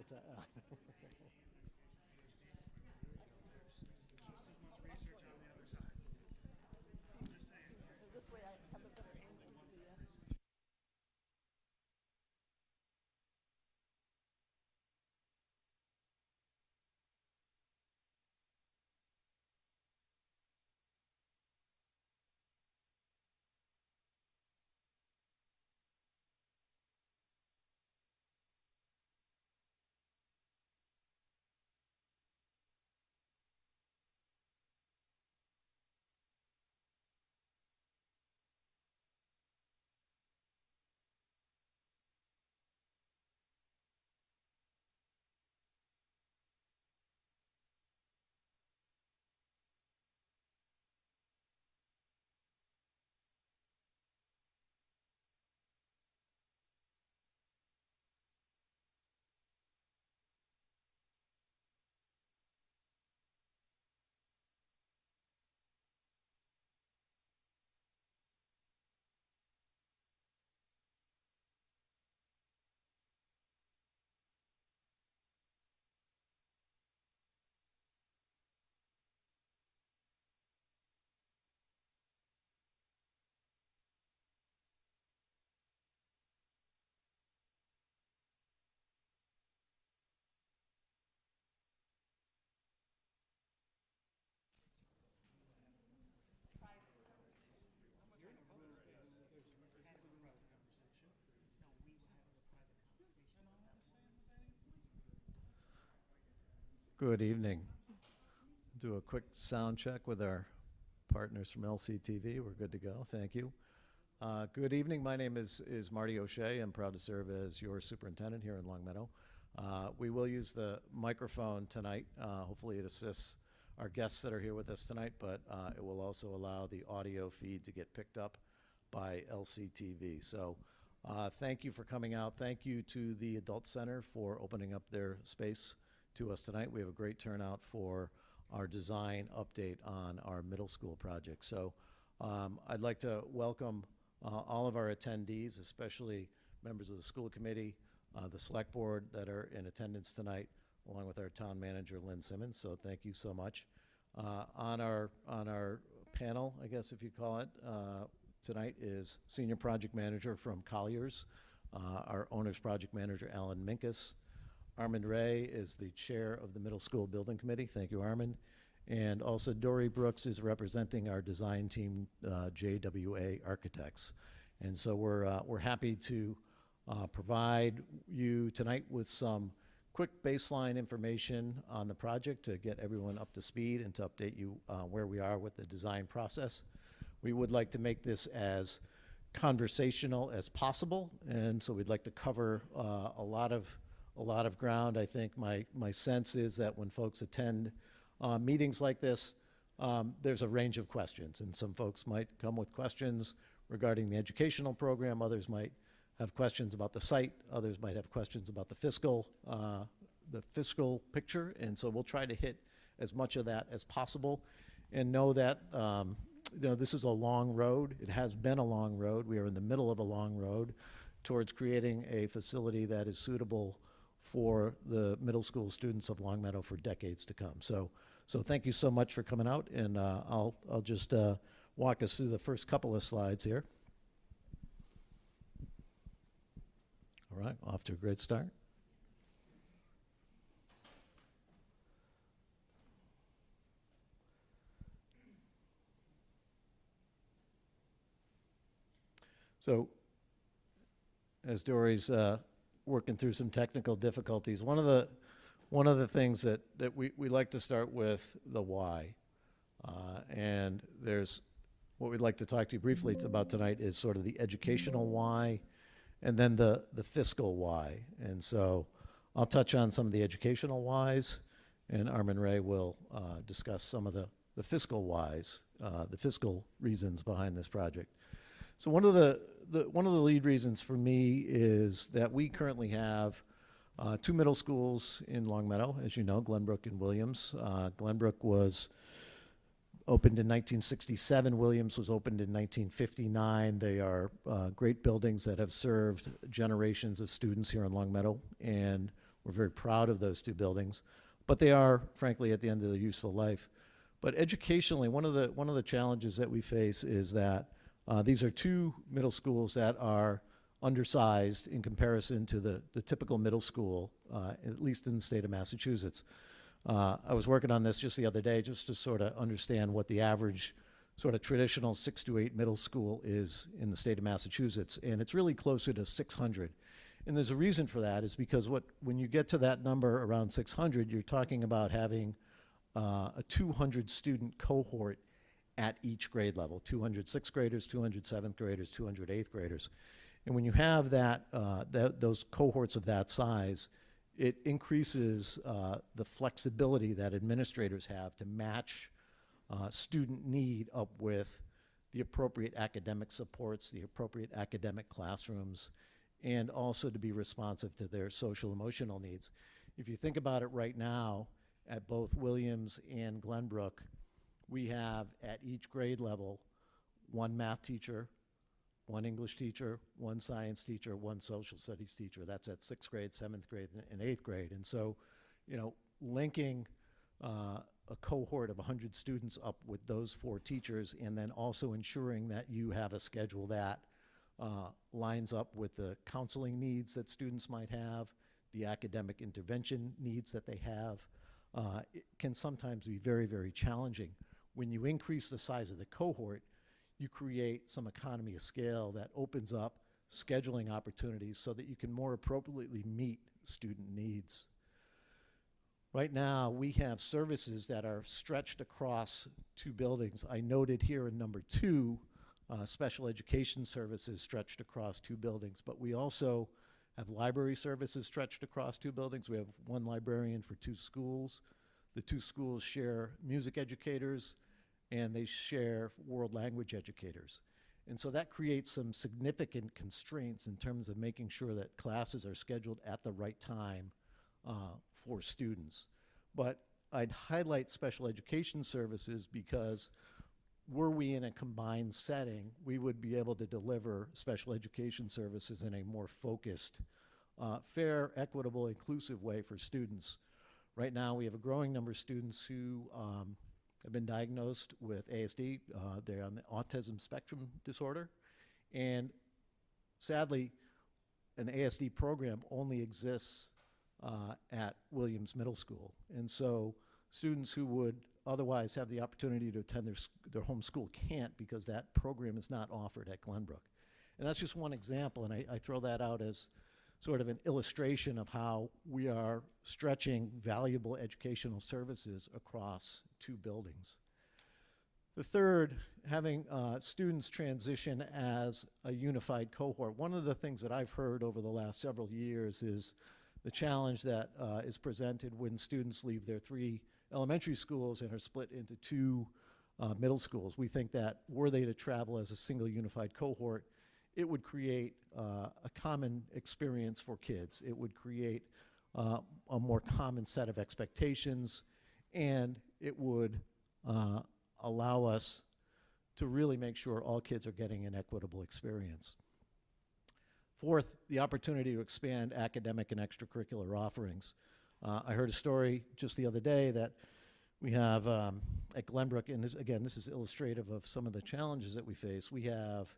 What's that? This way I have a better angle to do that. Good evening. Do a quick sound check with our partners from LCTV. We're good to go. Thank you. Good evening. My name is Marty O'Shea. I'm proud to serve as your superintendent here in Longmeadow. We will use the microphone tonight. Hopefully it assists our guests that are here with us tonight, but it will also allow the audio feed to get picked up by LCTV. So thank you for coming out. Thank you to the Adult Center for opening up their space to us tonight. We have a great turnout for our design update on our middle school project. So I'd like to welcome all of our attendees, especially members of the school committee, the select board that are in attendance tonight, along with our town manager, Lynn Simmons. So thank you so much. On our panel, I guess if you call it, tonight is Senior Project Manager from Colliers, our Owner's Project Manager, Alan Minkus. Armand Ray is the chair of the Middle School Building Committee. Thank you, Armand. And also Dory Brooks is representing our design team, JWA Architects. And so we're happy to provide you tonight with some quick baseline information on the project to get everyone up to speed and to update you where we are with the design process. We would like to make this as conversational as possible, and so we'd like to cover a lot of ground. I think my sense is that when folks attend meetings like this, there's a range of questions, and some folks might come with questions regarding the educational program, others might have questions about the site, others might have questions about the fiscal picture, and so we'll try to hit as much of that as possible, and know that this is a long road. It has been a long road. We are in the middle of a long road towards creating a facility that is suitable for the middle school students of Longmeadow for decades to come. So thank you so much for coming out, and I'll just walk us through the first couple of slides here. All right, off to a great start. So, as Dory's working through some technical difficulties, one of the things that we like to start with the why, and there's what we'd like to talk to you briefly about tonight is sort of the educational why, and then the fiscal why. And so I'll touch on some of the educational whys, and Armand Ray will discuss some of the fiscal whys, the fiscal reasons behind this project. So one of the lead reasons for me is that we currently have two middle schools in Longmeadow, as you know, Glenbrook and Williams. Glenbrook was opened in 1967. Williams was opened in 1959. They are great buildings that have served generations of students here in Longmeadow. And We're very proud of those two buildings, but they are, frankly, at the end of their useful life. But educationally, one of the challenges that we face is that these are two middle schools that are undersized in comparison to the typical middle school, at least in the state of Massachusetts. I was working on this just the other day just to sort of understand what the average sort of traditional 6 to 8 middle school is in the state of Massachusetts, and it's really closer to 600. And there's a reason for that, is because when you get to that number around 600, you're talking about having a 200 student cohort at each grade level, 200 sixth graders, 200 seventh graders, 200 eighth graders. And when you have those cohorts of that size, it increases the flexibility that administrators have to match student need up with the appropriate academic supports, the appropriate academic classrooms, and also to be responsive to their social emotional needs. If you think about it right now, at both Williams and Glenbrook, we have at each grade level one math teacher, one English teacher, one science teacher, one social studies teacher. That's at 6th grade, 7th grade, and 8th grade. And so, linking a cohort of 100 students up with those 4 teachers, and then also ensuring that you have a schedule that lines up with the counseling needs that students might have, the academic intervention needs that they have, it can sometimes be very, very challenging. When you increase the size of the cohort, you create some economy of scale that opens up scheduling opportunities so that you can more appropriately meet student needs. Right now, we have services that are stretched across 2 buildings. I noted here in number 2, special education services stretched across 2 buildings, but we also have library services stretched across 2 buildings. We have 1 librarian for 2 schools. The 2 schools share music educators, and they share world language educators. And so that creates some significant constraints in terms of making sure that classes are scheduled at the right time for students. But I'd highlight special education services because were we in a combined setting, we would be able to deliver special education services in a more focused, fair, equitable, inclusive way for students. Right now, we have a growing number of students who have been diagnosed with ASD. They're on the autism spectrum disorder. And sadly, an ASD program only exists at Williams Middle School. And so students who would otherwise have the opportunity to attend their home school can't, because that program is not offered at Glenbrook. And that's just one example, and I throw that out as sort of an illustration of how we are stretching valuable educational services across 2 buildings. The third, having students transition as a unified cohort. One of the things that I've heard over the last several years is the challenge that is presented when students leave their 3 elementary schools and are split into 2 middle schools. We think that were they to travel as a single unified cohort, it would create a common experience for kids. It would create a more common set of expectations, and it would allow us to really make sure all kids are getting an equitable experience. Fourth, the opportunity to expand academic and extracurricular offerings. I heard a story just the other day that we have at Glenbrook, and again, this is illustrative of some of the challenges that we face. We have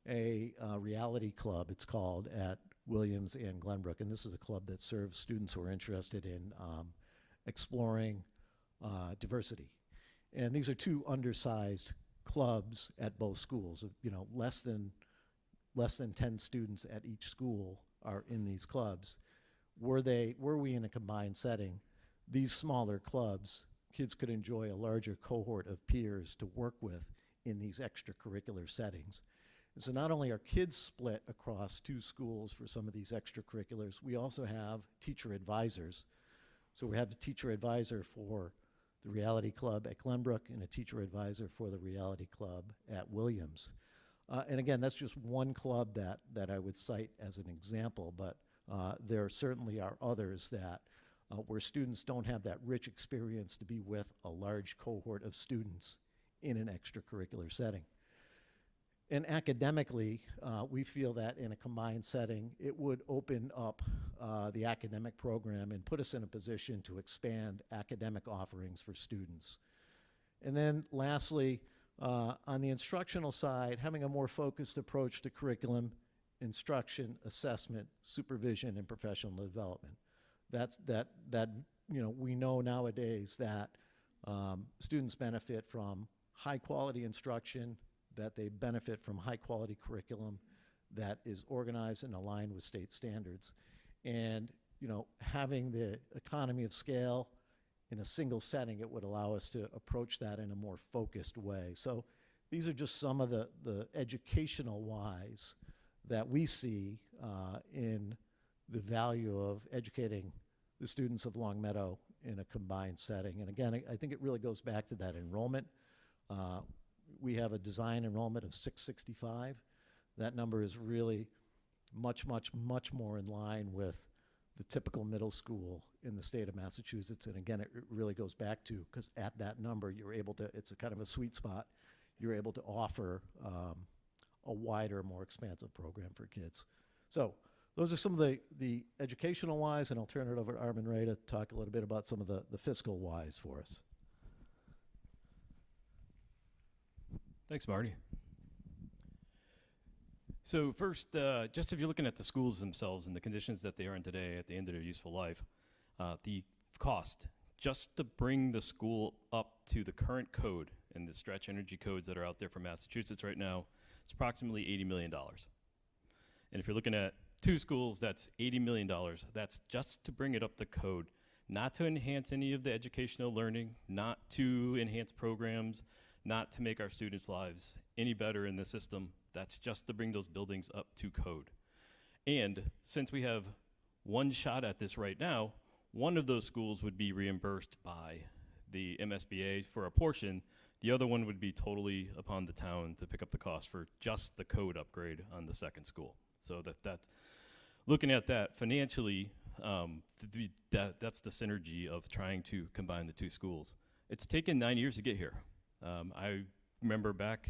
a reality club, it's called, at Williams and Glenbrook, and this is a club that serves students who are interested in exploring diversity. And these are 2 undersized clubs at both schools. Less than 10 students at each school are in these clubs. Were we in a combined setting, these smaller clubs, kids could enjoy a larger cohort of peers to work with in these extracurricular settings. And so not only are kids split across 2 schools for some of these extracurriculars, we also have teacher advisors. So we have a teacher advisor for the Reality Club at Glenbrook and a teacher advisor for the Reality Club at Williams. And again, that's just one club that I would cite as an example, but there certainly are others that where students don't have that rich experience to be with a large cohort of students in an extracurricular setting. And academically, we feel that in a combined setting, it would open up the academic program and put us in a position to expand academic offerings for students. And then lastly, on the instructional side, having a more focused approach to curriculum, instruction, assessment, supervision, and professional development. We know nowadays that students benefit from high quality instruction, that they benefit from high quality curriculum that is organized and aligned with state standards. And having the economy of scale in a single setting, it would allow us to approach that in a more focused way. So these are just some of the educational whys that we see in the value of educating the students of Longmeadow in a combined setting. And again, I think it really goes back to that enrollment. We have a design enrollment of 665. That number is really much, much, much more in line with the typical middle school in the state of Massachusetts. And again, it really goes back to, because at that number, you're able to, it's a kind of a sweet spot, you're able to offer a wider, more expansive program for kids. So those are some of the educational whys, and I'll turn it over to Armin Ray to talk a little bit about some of the fiscal whys for us. Thanks, Marty. So first, just if you're looking at the schools themselves and the conditions that they are in today at the end of their useful life, the cost just to bring the school up to the current code and the stretch energy codes that are out there for Massachusetts right now, it's approximately $80 million. And if you're looking at 2 schools, that's $80 million. That's just to bring it up to code, not to enhance any of the educational learning, not to enhance programs, not to make our students' lives any better in the system. That's just to bring those buildings up to code. And since we have one shot at this right now, one of those schools would be reimbursed by the MSBA for a portion. The other one would be totally upon the town to pick up the cost for just the code upgrade on the second school. So that's looking at that financially, that's the synergy of trying to combine the 2 schools. It's taken 9 years to get here. I remember back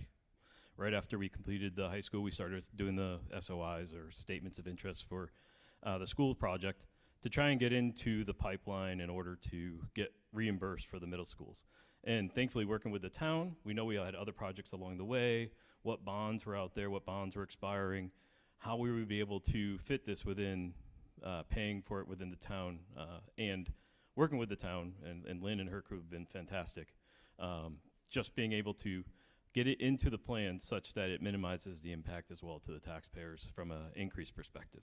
right after we completed the high school, we started doing the SOIs, or statements of interest, for the school project to try and get into the pipeline in order to get reimbursed for the middle schools. And thankfully, working with the town, we know we had other projects along the way, what bonds were out there, what bonds were expiring, how we would be able to fit this within paying for it within the town, and working with the town, and Lynn and her crew have been fantastic. Just being able to get it into the plan such that it minimizes the impact as well to the taxpayers from an increased perspective.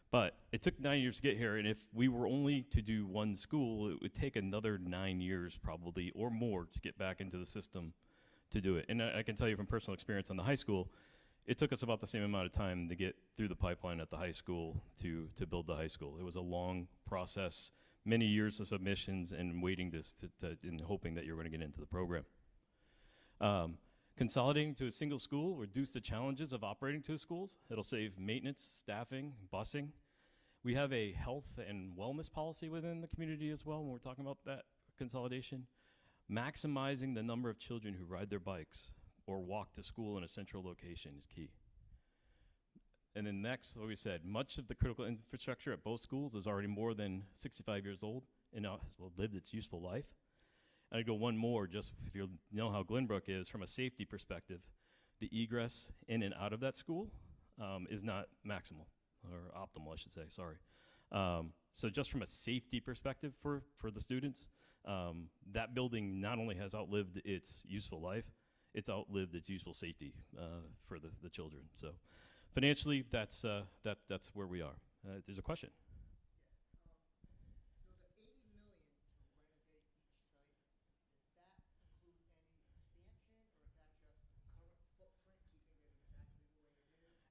But it took 9 years to get here, and if we were only to do one school, it would take another 9 years probably, or more, to get back into the system to do it. And I can tell you from personal experience on the high school, it took us about the same amount of time to get through the pipeline at the high school to build the high school. It was a long process, many years of submissions and waiting and hoping that you're going to get into the program. Consolidating to a single school will reduce the challenges of operating 2 schools. It'll save maintenance, staffing, busing. We have a health and wellness policy within the community as well when we're talking about that consolidation. Maximizing the number of children who ride their bikes or walk to school in a central location is key. And then next, like we said, much of the critical infrastructure at both schools is already more than 65 years old and now has lived its useful life. And I'd go one more, just if you know how Glenbrook is, from a safety perspective, the egress in and out of that school is not maximal, or optimal, I should say, sorry. So just from a safety perspective for the students, that building not only has outlived its useful life, it's outlived its useful safety for the children. So financially, that's where we are. There's a question.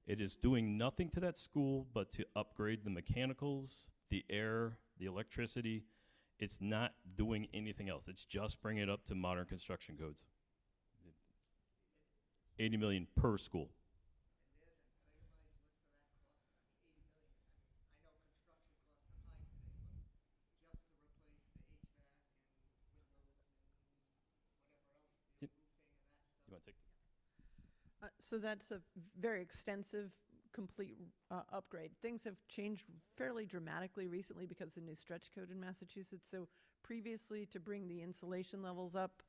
It is doing nothing to that school but to upgrade the mechanicals, the air, the electricity. It's not doing anything else. It's just bringing it up to modern construction codes. $80 million per school. Yep. You want to take? So that's a very extensive, complete upgrade. Things have changed fairly dramatically recently because of the new stretch code in Massachusetts. So previously, to bring the insulation levels up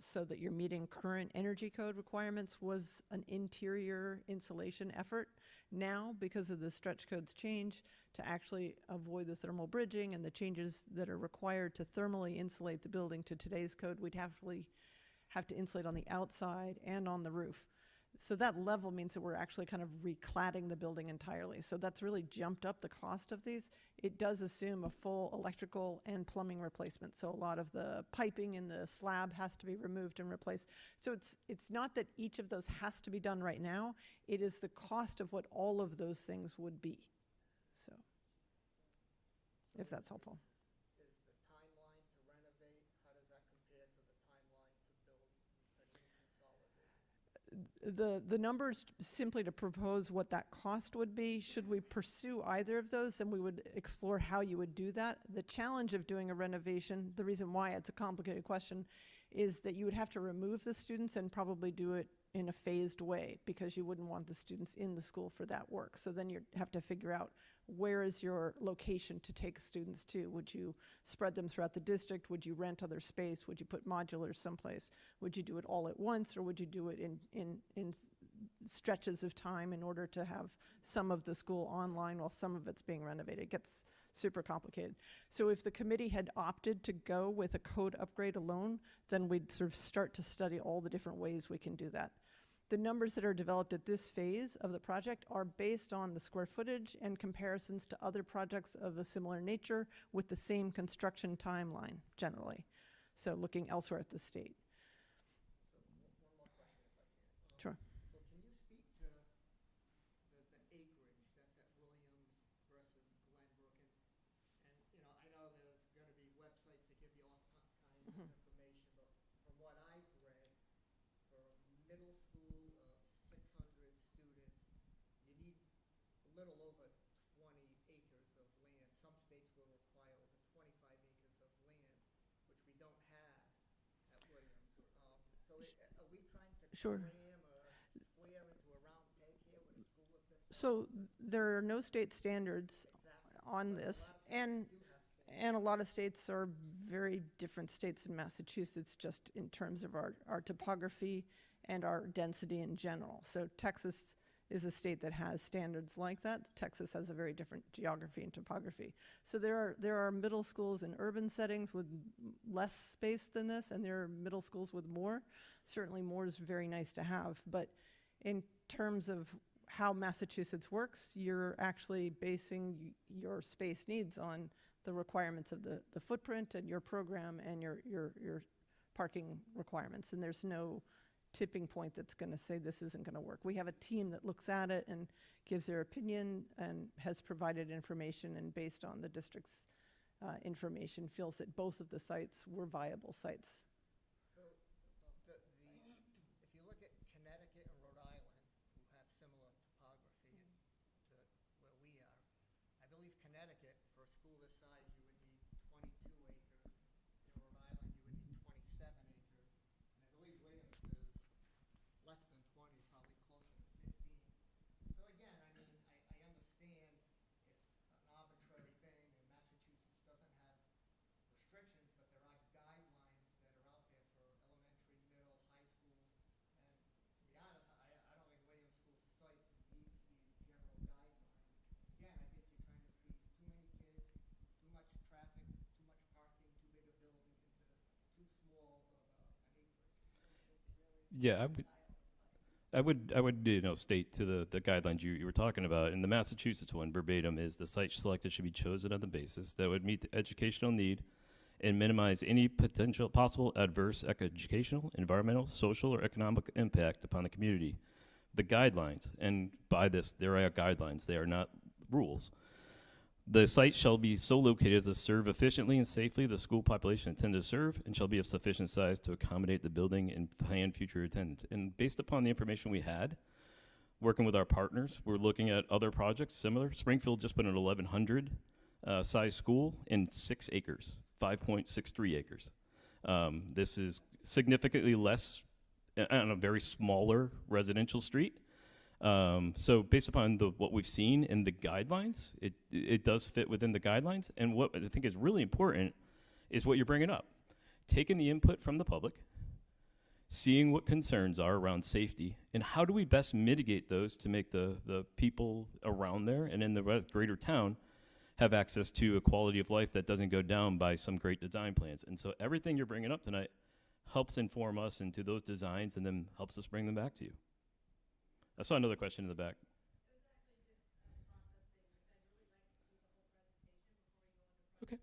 so that you're meeting current energy code requirements was an interior insulation effort. Now, because of the stretch code's change, to actually avoid the thermal bridging and the changes that are required to thermally insulate the building to today's code, we'd have to insulate on the outside and on the roof. So that level means that we're actually kind of recladding the building entirely. So that's really jumped up the cost of these. It does assume a full electrical and plumbing replacement. So a lot of the piping in the slab has to be removed and replaced. So it's not that each of those has to be done right now. It is the cost of what all of those things would be. So, if that's helpful. Is the timeline to renovate, how does that compare to the timeline to build a new consolidated? The numbers simply to propose what that cost would be. Should we pursue either of those, then we would explore how you would do that. The challenge of doing a renovation, the reason why it's a complicated question, is that you would have to remove the students and probably do it in a phased way because you wouldn't want the students in the school for that work. So then you have to figure out where is your location to take students to. Would you spread them throughout the district? Would you rent other space? Would you put modulars someplace? Would you do it all at once, or would you do it in stretches of time in order to have some of the school online while some of it's being renovated? It gets super complicated. So if the committee had opted to go with a code upgrade alone, then we'd sort of start to study all the different ways we can do that. The numbers that are developed at this phase of the project are based on the square footage and comparisons to other projects of a similar nature with the same construction timeline, generally. So looking elsewhere at the state. So one more question if I can. Sure. So can you speak to the acreage that's at Williams versus Glenbrook? And I know there's gonna be websites that give you all kinds of information, but from what I've read, for a middle school of 600 students, you need a little over 20 acres of land. Some states will require over 25 acres of land, which we don't have at Williams. So are we trying to Sure. cram a square into a round peg here with a school of this size? So there are no state standards Exactly. on But a this, lot of states and do have standards. and a lot of states are very different states in Massachusetts just in terms of our topography and our density in general. So Texas is a state that has standards like that. Texas has a very different geography and topography. So there are middle schools in urban settings with less space than this, and there are middle schools with more. Certainly more is very nice to have, but in terms of how Massachusetts works, you're actually basing your space needs on the requirements of the footprint and your program and your parking requirements. And there's no tipping point that's going to say this isn't going to work. We have a team that looks at it and gives their opinion and has provided information, and based on the district's information, feels that both of the sites were viable sites. So, if you look at Connecticut and Rhode Island, who have similar topography to where we are, I believe Connecticut, for a school this size, you would need 22 acres. In Rhode Island, you would need 27 acres. And I believe Williams is less than 20, probably closer to 15. So again, I mean, I understand it's an arbitrary thing, and Massachusetts doesn't have restrictions, but there are guidelines that are out there for elementary, middle, high schools. And to be honest, I don't think Williams School site meets these general guidelines. Again, I think you're trying to squeeze too many kids, too much traffic, too much parking, too big a building into too small of an acreage. Yeah, I would state to the guidelines you were talking about. In the Massachusetts one, verbatim, is the site selected should be chosen on the basis that would meet the educational need and minimize any possible adverse educational, environmental, social, or economic impact upon the community. The guidelines, and by this, there are guidelines, they are not rules. The site shall be so located as to serve efficiently and safely the school population intended to serve, and shall be of sufficient size to accommodate the building and planned future attendance. And based upon the information we had, working with our partners, we're looking at other projects similar. Springfield just put an 1,100 size school in 6 acres, 5.63 acres. This is significantly less on a very smaller residential street. So based upon what we've seen in the guidelines, it does fit within the guidelines. And what I think is really important is what you're bringing up. Taking the input from the public, seeing what concerns are around safety, and how do we best mitigate those to make the people around there and in the greater town have access to a quality of life that doesn't go down by some great design plans. And so everything you're bringing up tonight helps inform us into those designs and then helps us bring them back to you. I saw another question in the back. Okay.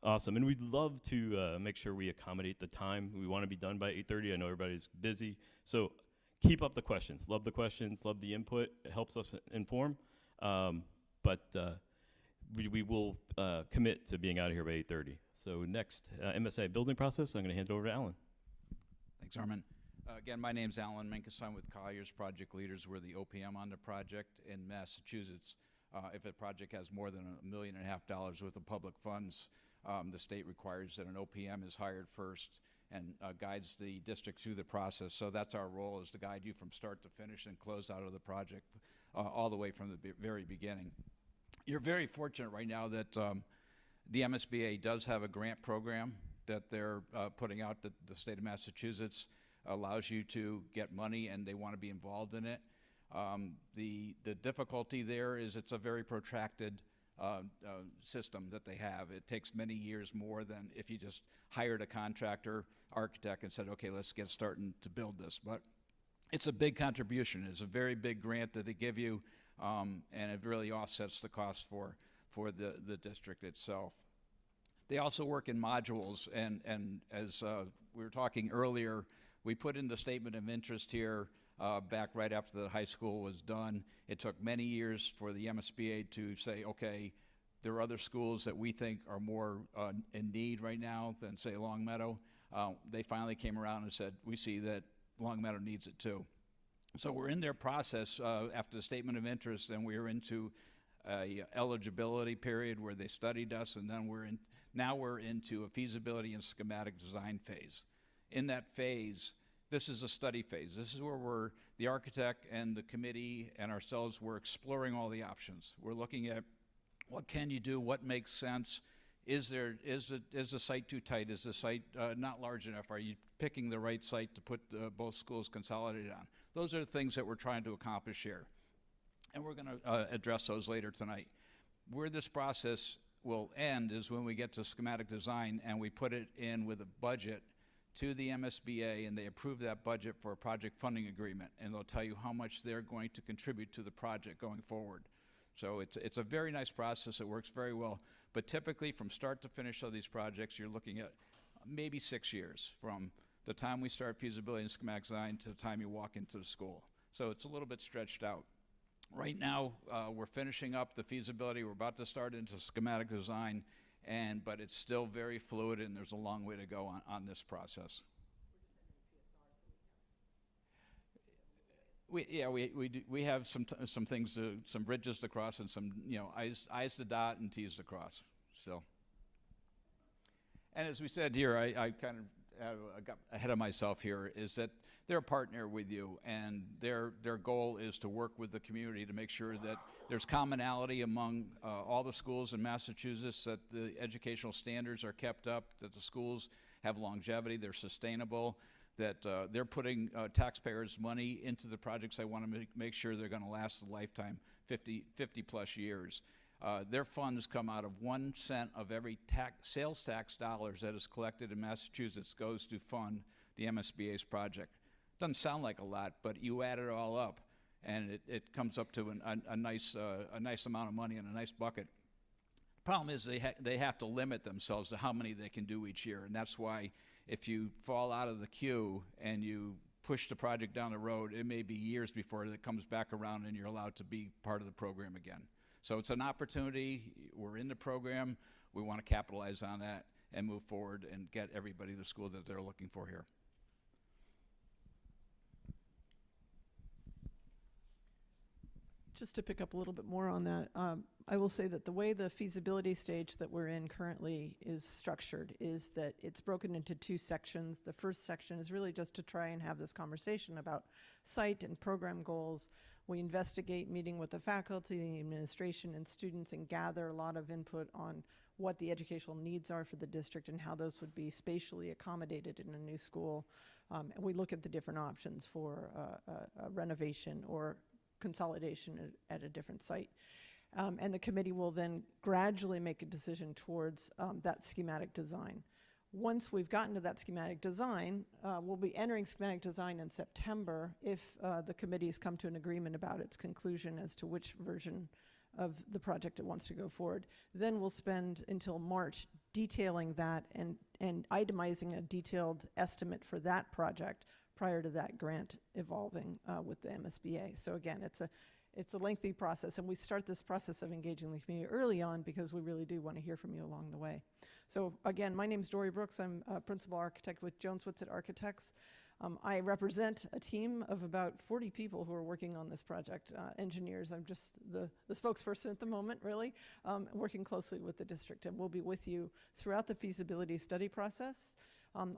Awesome, and we'd love to make sure we accommodate the time. We want to be done by 8:30. I know everybody's busy, so keep up the questions. Love the questions, love the input. It helps us inform, but we will commit to being out of here by 8:30. So next, MSA building process, I'm going to hand it over to Alan. Thanks, Armin. Again, my name's Alan Minkus. I'm with Colliers Project Leaders. We're the OPM on the project in Massachusetts. If a project has more than $1.5 million worth of public funds, the state requires that an OPM is hired first and guides the district through the process. So that's our role, is to guide you from start to finish and close out of the project all the way from the very beginning. You're very fortunate right now that the MSBA does have a grant program that they're putting out, that the state of Massachusetts allows you to get money, and they want to be involved in it. The difficulty there is it's a very protracted system that they have. It takes many years more than if you just hired a contractor, architect, and said, okay, let's get started to build this. But it's a big contribution. It's a very big grant that they give you, and it really offsets the cost for the district itself. They also work in modules, and as we were talking earlier, we put in the statement of interest here back right after the high school was done. It took many years for the MSBA to say, okay, there are other schools that we think are more in need right now than, say, Longmeadow. They finally came around and said, we see that Longmeadow needs it too. So we're in their process after the statement of interest, and we're into a eligibility period where they studied us, and then now we're into a feasibility and schematic design phase. In that phase, this is a study phase. This is where the architect and the committee and ourselves, we're exploring all the options. We're looking at what can you do, what makes sense. Is the site too tight? Is the site not large enough? Are you picking the right site to put both schools consolidated on? Those are the things that we're trying to accomplish here. And we're going to address those later tonight. Where this process will end is when we get to schematic design and we put it in with a budget to the MSBA, and they approve that budget for a project funding agreement, and they'll tell you how much they're going to contribute to the project going forward. So it's a very nice process. It works very well. But typically, from start to finish of these projects, you're looking at maybe 6 years from the time we start feasibility and schematic design to the time you walk into the school. So it's a little bit stretched out. Right now, we're finishing up the feasibility. We're about to start into schematic design, but it's still very fluid, and there's a long way to go on this process. We have some things, some bridges to cross, and some I's to dot and T's to cross still. And as we said here, I kind of got ahead of myself here, is that they're a partner with you, and their goal is to work with the community to make sure that there's commonality among all the schools in Massachusetts, that the educational standards are kept up, that the schools have longevity, they're sustainable, that they're putting taxpayers' money into the projects. They want to make sure they're going to last a lifetime, 50 plus years. Their funds come out of 1 cent of every sales tax dollars that is collected in Massachusetts goes to fund the MSBA's project. Doesn't sound like a lot, but you add it all up, and it comes up to a nice amount of money in a nice bucket. Problem is they have to limit themselves to how many they can do each year, and that's why if you fall out of the queue and you push the project down the road, it may be years before it comes back around and you're allowed to be part of the program again. So it's an opportunity. We're in the program. We want to capitalize on that and move forward and get everybody the school that they're looking for here. Just to pick up a little bit more on that, I will say that the way the feasibility stage that we're in currently is structured is that it's broken into two sections. The first section is really just to try and have this conversation about site and program goals. We investigate meeting with the faculty, the administration, and students and gather a lot of input on what the educational needs are for the district and how those would be spatially accommodated in a new school. And we look at the different options for a renovation or consolidation at a different site. And the committee will then gradually make a decision towards that schematic design. Once we've gotten to that schematic design, we'll be entering schematic design in September if the committee's come to an agreement about its conclusion as to which version of the project it wants to go forward. Then we'll spend until March detailing that and itemizing a detailed estimate for that project prior to that grant evolving with the MSBA. So again, it's a lengthy process, and we start this process of engaging the community early on because we really do want to hear from you along the way. So again, my name's Dory Brooks. I'm a principal architect with Jones Whitsitt Architects. I represent a team of about 40 people who are working on this project, engineers. I'm just the spokesperson at the moment, really, working closely with the district, and we'll be with you throughout the feasibility study process.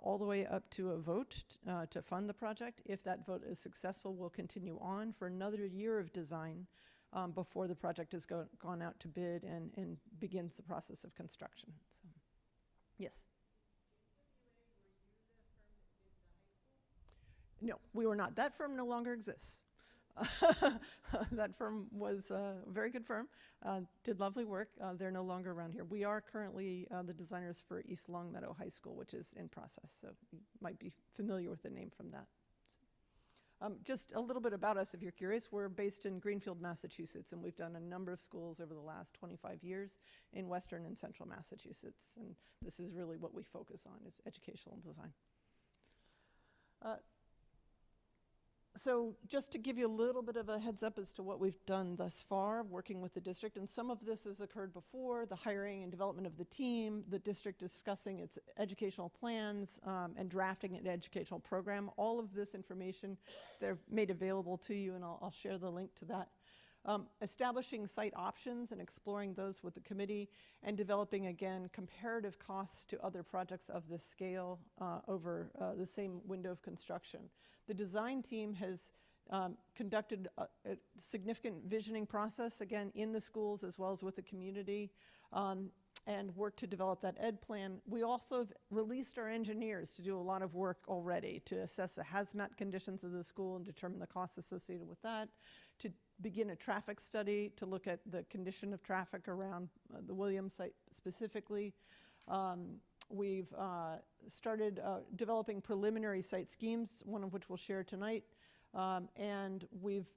All the way up to a vote to fund the project. If that vote is successful, we'll continue on for another year of design before the project has gone out to bid and begins the process of construction. So, yes? No, we were not. That firm no longer exists. That firm was a very good firm, did lovely work. They're no longer around here. We are currently the designers for East Longmeadow High School, which is in process, so you might be familiar with the name from that. Just a little bit about us, if you're curious. We're based in Greenfield, Massachusetts, and we've done a number of schools over the last 25 years in Western and Central Massachusetts, and this is really what we focus on, is educational design. So just to give you a little bit of a heads up as to what we've done thus far, working with the district, and some of this has occurred before, the hiring and development of the team, the district discussing its educational plans and drafting an educational program. All of this information, they're made available to you, and I'll share the link to that. Establishing site options and exploring those with the committee, and developing, again, comparative costs to other projects of this scale over the same window of construction. The design team has conducted a significant visioning process, again, in the schools as well as with the community, and worked to develop that ed plan. We also have released our engineers to do a lot of work already to assess the hazmat conditions of the school and determine the costs associated with that, to begin a traffic study to look at the condition of traffic around the Williams site specifically. We've started developing preliminary site schemes, one of which we'll share tonight, and we've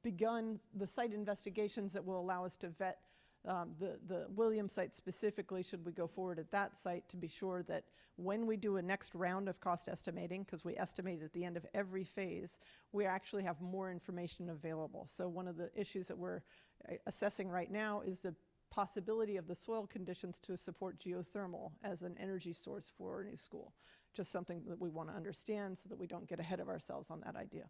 begun the site investigations that will allow us to vet the Williams site specifically, should we go forward at that site, to be sure that when we do a next round of cost estimating, because we estimate at the end of every phase, we actually have more information available. So one of the issues that we're assessing right now is the possibility of the soil conditions to support geothermal as an energy source for a new school. Just something that we want to understand so that we don't get ahead of ourselves on that idea.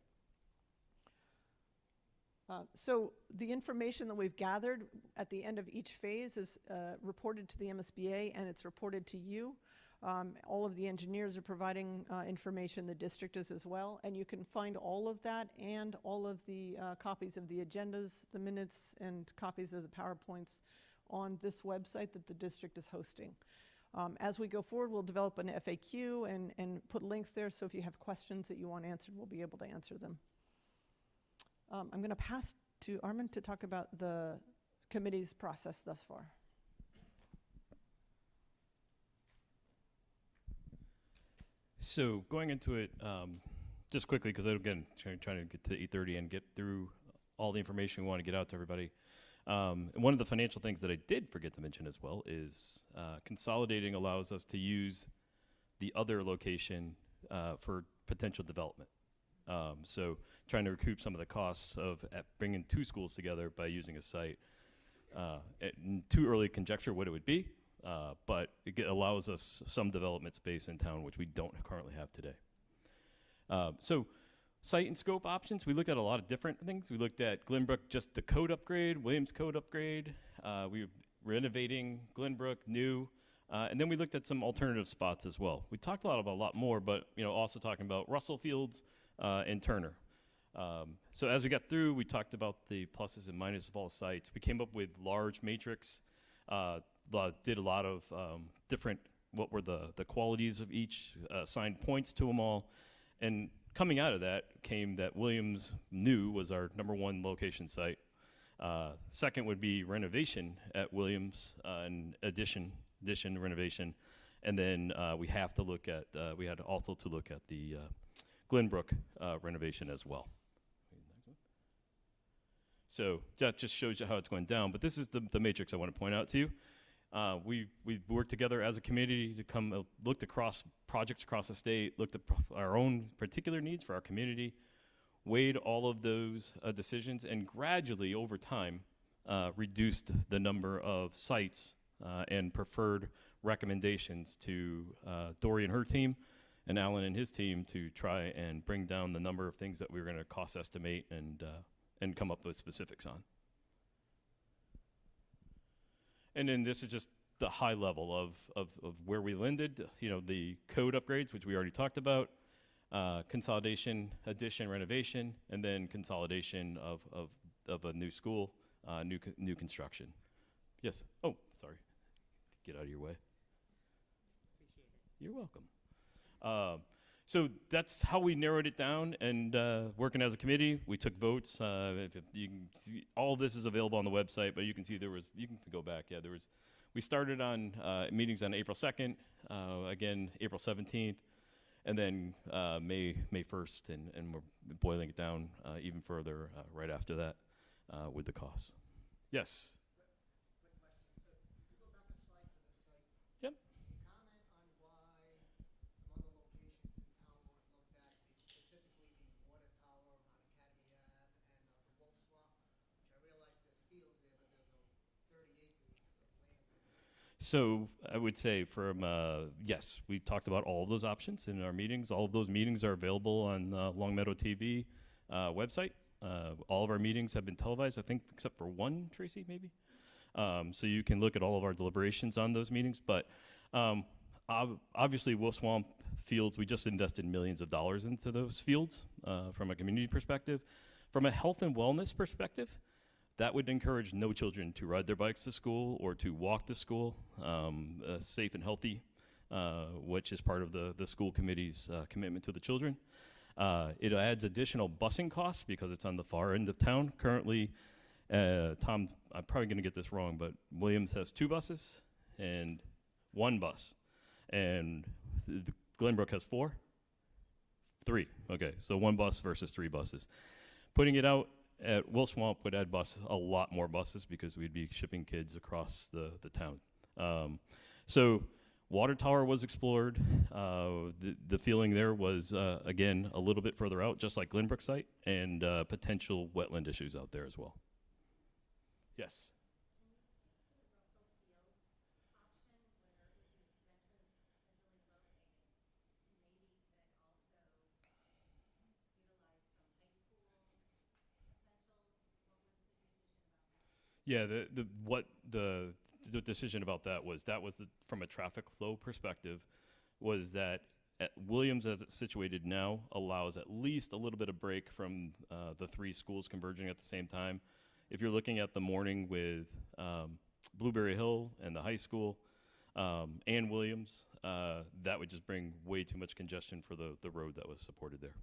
So the information that we've gathered at the end of each phase is reported to the MSBA, and it's reported to you. All of the engineers are providing information, the district is as well, and you can find all of that and all of the copies of the agendas, the minutes, and copies of the PowerPoints on this website that the district is hosting. As we go forward, we'll develop an FAQ and put links there, so if you have questions that you want answered, we'll be able to answer them. I'm going to pass to Armin to talk about the committee's process thus far. So going into it, just quickly, because again, trying to get to 8:30 and get through all the information we want to get out to everybody. And one of the financial things that I did forget to mention as well is consolidating allows us to use the other location for potential development. So trying to recoup some of the costs of bringing two schools together by using a site. Too early to conjecture what it would be, but it allows us some development space in town, which we don't currently have today. So site and scope options, we looked at a lot of different things. We looked at Glenbrook, just the code upgrade, Williams code upgrade. We were renovating Glenbrook, new. And then we looked at some alternative spots as well. We talked about a lot more, but also talking about Russell Fields and Turner. So as we got through, we talked about the pluses and minuses of all sites. We came up with large matrix, did a lot of different, what were the qualities of each, assigned points to them all. And coming out of that came that Williams New was our #1 location site. Second would be renovation at Williams, and addition renovation. And then we have to look at, we had also to look at the Glenbrook renovation as well. So that just shows you how it's going down. But this is the matrix I want to point out to you. We worked together as a community to come looked across projects across the state, looked at our own particular needs for our community, weighed all of those decisions, and gradually over time reduced the number of sites and preferred recommendations to Dory and her team and Alan and his team to try and bring down the number of things that we were going to cost estimate and come up with specifics on. And then this is just the high level of where we landed. The code upgrades, which we already talked about, consolidation, addition, renovation, and then consolidation of a new school, new construction. Yes. Oh, sorry. Get out of your way. Appreciate it. You're welcome. So that's how we narrowed it down, and working as a committee, we took votes. If you can see, all of this is available on the website, but you can see you can go back. Yeah, we started on meetings on April 2nd, again, April 17th, and then May 1st, and we're boiling it down even further right after that with the costs. Yes? Yep. So I would say yes, we talked about all of those options in our meetings. All of those meetings are available on Long Meadow TV website. All of our meetings have been televised, I think, except for one, Tracy, maybe. So you can look at all of our deliberations on those meetings. But obviously, Wolf Swamp Fields, we just invested millions of dollars into those fields from a community perspective. From a health and wellness perspective, that would encourage no children to ride their bikes to school or to walk to school, safe and healthy, which is part of the school committee's commitment to the children. It adds additional busing costs because it's on the far end of town. Currently, Tom, I'm probably going to get this wrong, but Williams has 2 buses and 1 bus. And Glenbrook has 4? 3, okay, so 1 bus versus 3 buses. Putting it out at Wolf Swamp would add a lot more buses because we'd be shipping kids across the town. So water tower was explored. The feeling there was, again, a little bit further out, just like Glenbrook site, and potential wetland issues out there as well. Yes? Yeah, the decision about that was from a traffic flow perspective, was that at Williams, as it's situated now, allows at least a little bit of break from the 3 schools converging at the same time. If you're looking at the morning with Blueberry Hill and the high school and Williams, that would just bring way too much congestion for the road that was supported there.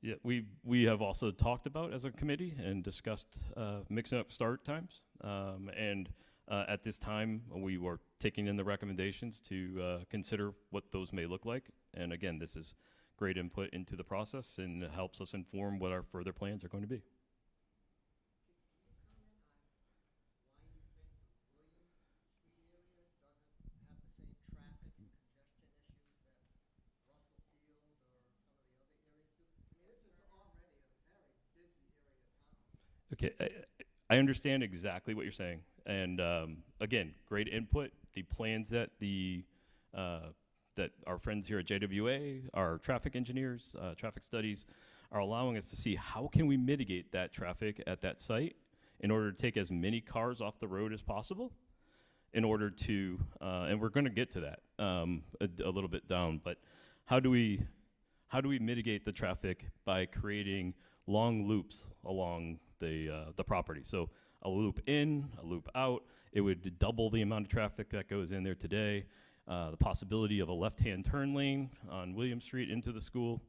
Yeah, we have also talked about as a committee and discussed mixing up start times. And at this time, we were taking in the recommendations to consider what those may look like. And again, this is great input into the process and helps us inform what our further plans are going to be. Okay, I understand exactly what you're saying, and again, great input. The plans that the that our friends here at JWA, our traffic engineers, traffic studies, are allowing us to see how can we mitigate that traffic at that site in order to take as many cars off the road as possible in order to, and we're going to get to that a little bit down, but how do we mitigate the traffic by creating long loops along the property? So a loop in, a loop out, it would double the amount of traffic that goes in there today. The possibility of a left-hand turn lane on William Street into the school.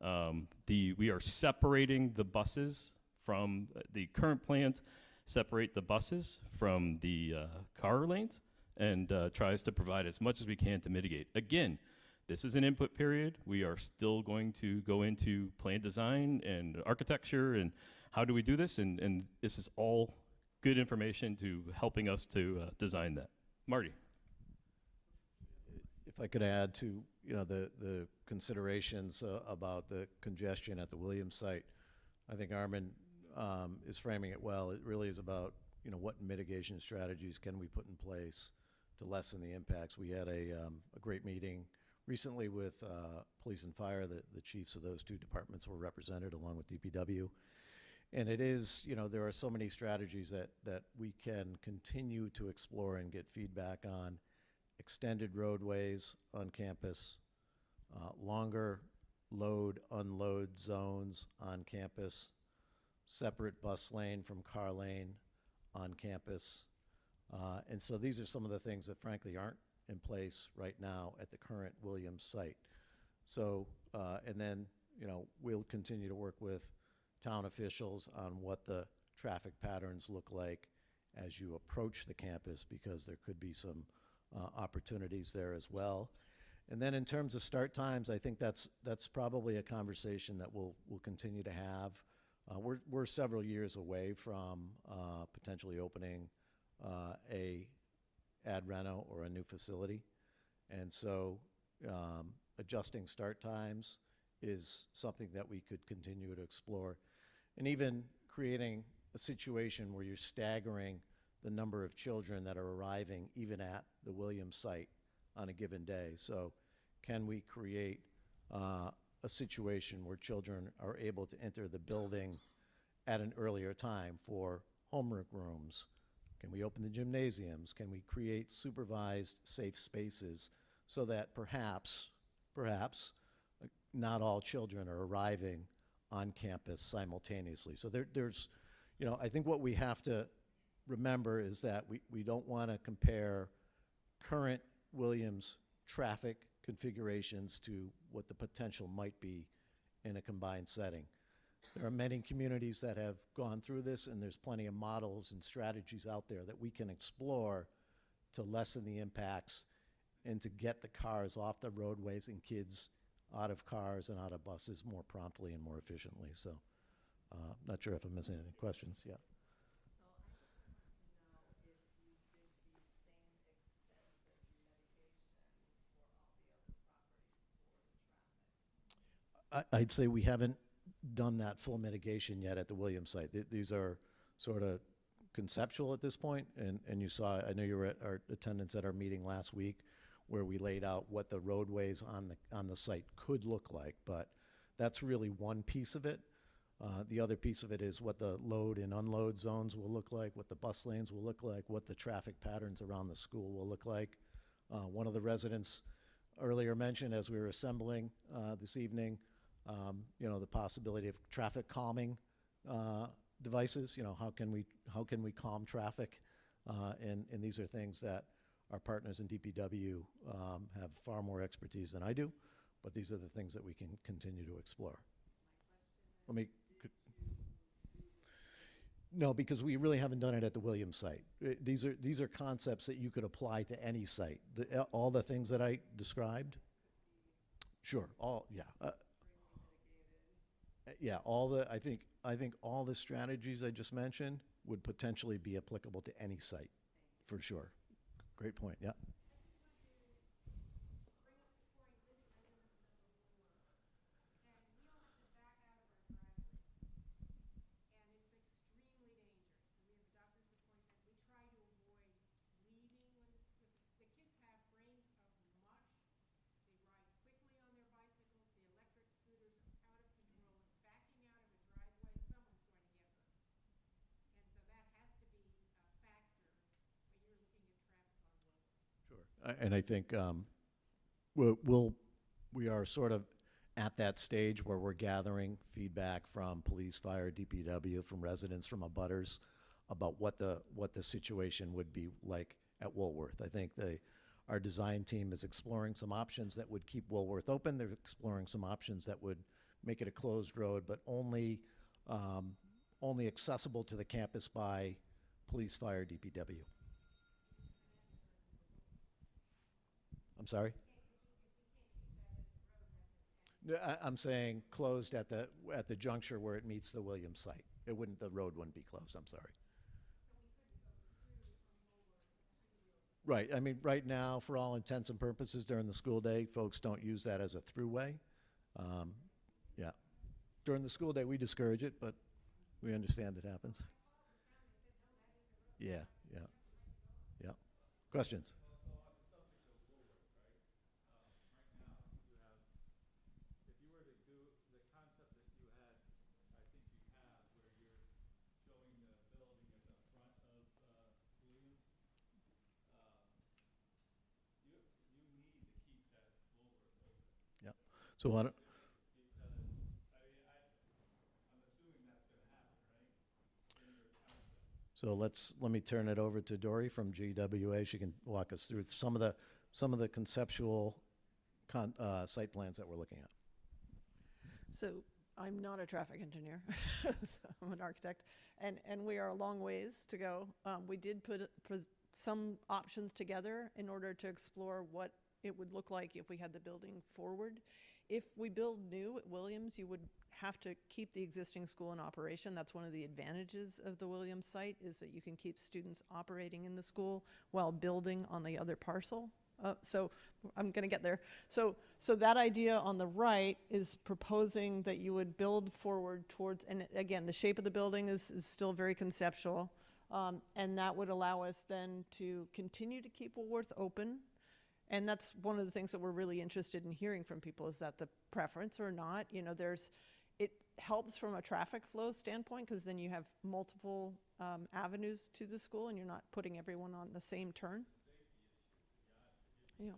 We are separating the buses from the current plans, separate the buses from the car lanes, and tries to provide as much as we can to mitigate. Again, this is an input period. We are still going to go into plan design and architecture and how do we do this, and this is all good information to helping us to design that. Marty. If I could add to, the considerations about the congestion at the Williams site, I think Armin is framing it well. It really is about, what mitigation strategies can we put in place to lessen the impacts. We had a great meeting recently with police and fire. The chiefs of those two departments were represented along with DPW. And it is, there are so many strategies that we can continue to explore and get feedback on. Extended roadways on campus, longer load, unload zones on campus, separate bus lane from car lane on campus. And so these are some of the things that frankly aren't in place right now at the current Williams site. So, and then, we'll continue to work with town officials on what the traffic patterns look like as you approach the campus, because there could be some opportunities there as well. And then in terms of start times, I think that's probably a conversation that we'll continue to have. We're several years away from potentially opening a ad reno or a new facility. And so adjusting start times is something that we could continue to explore. And even creating a situation where you're staggering the number of children that are arriving even at the Williams site on a given day. So can we create a situation where children are able to enter the building at an earlier time for homework rooms? Can we open the gymnasiums? Can we create supervised safe spaces so that perhaps not all children are arriving on campus simultaneously? So there's, I think what we have to remember is that we don't want to compare current Williams traffic configurations to what the potential might be in a combined setting. There are many communities that have gone through this, and there's plenty of models and strategies out there that we can explore to lessen the impacts and to get the cars off the roadways and kids out of cars and out of buses more promptly and more efficiently. So not sure if I'm missing any questions. Yeah. I'd say we haven't done that full mitigation yet at the Williams site. These are sort of conceptual at this point, and you saw, I know you were at our attendance at our meeting last week where we laid out what the roadways on the site could look like, but that's really one piece of it. The other piece of it is what the load and unload zones will look like, what the bus lanes will look like, what the traffic patterns around the school will look like. One of the residents earlier mentioned as we were assembling this evening, the possibility of traffic calming devices. How can we calm traffic? And these are things that our partners in DPW have far more expertise than I do, but these are the things that we can continue to explore. No, because we really haven't done it at the Williams site. These are concepts that you could apply to any site. All the things that I described. Sure. I think all the strategies I just mentioned would potentially be applicable to any site, for sure. Great point. Yeah. And I think we are sort of at that stage where we're gathering feedback from police, fire, DPW, from residents, from abutters about what the situation would be like at Woolworth. I think our design team is exploring some options that would keep Woolworth open. They're exploring some options that would make it a closed road, but only accessible to the campus by police, fire, DPW. I'm sorry? No, I'm saying closed at the juncture where it meets the Williams site. The road wouldn't be closed, I'm sorry. Right, I mean, right now, for all intents and purposes during the school day, folks don't use that as a throughway. Yeah. During the school day, we discourage it, but we understand it happens. Yeah, yeah, yeah. Questions? Yeah. So why don't, so let me turn it over to Dory from GWA. She can walk us through some of the conceptual site plans that we're looking at. So I'm not a traffic engineer, so I'm an architect, and we are a long ways to go. We did put some options together in order to explore what it would look like if we had the building forward. If we build new at Williams, you would have to keep the existing school in operation. That's one of the advantages of the Williams site, is that you can keep students operating in the school while building on the other parcel. So I'm going to get there. So that idea on the right is proposing that you would build forward towards, and again, the shape of the building is still very conceptual, and that would allow us then to continue to keep Woolworth open. And that's one of the things that we're really interested in hearing from people, is that the preference or not. You know, it helps from a traffic flow standpoint, because then you have multiple avenues to the school and you're not putting everyone on the same turn. Yeah.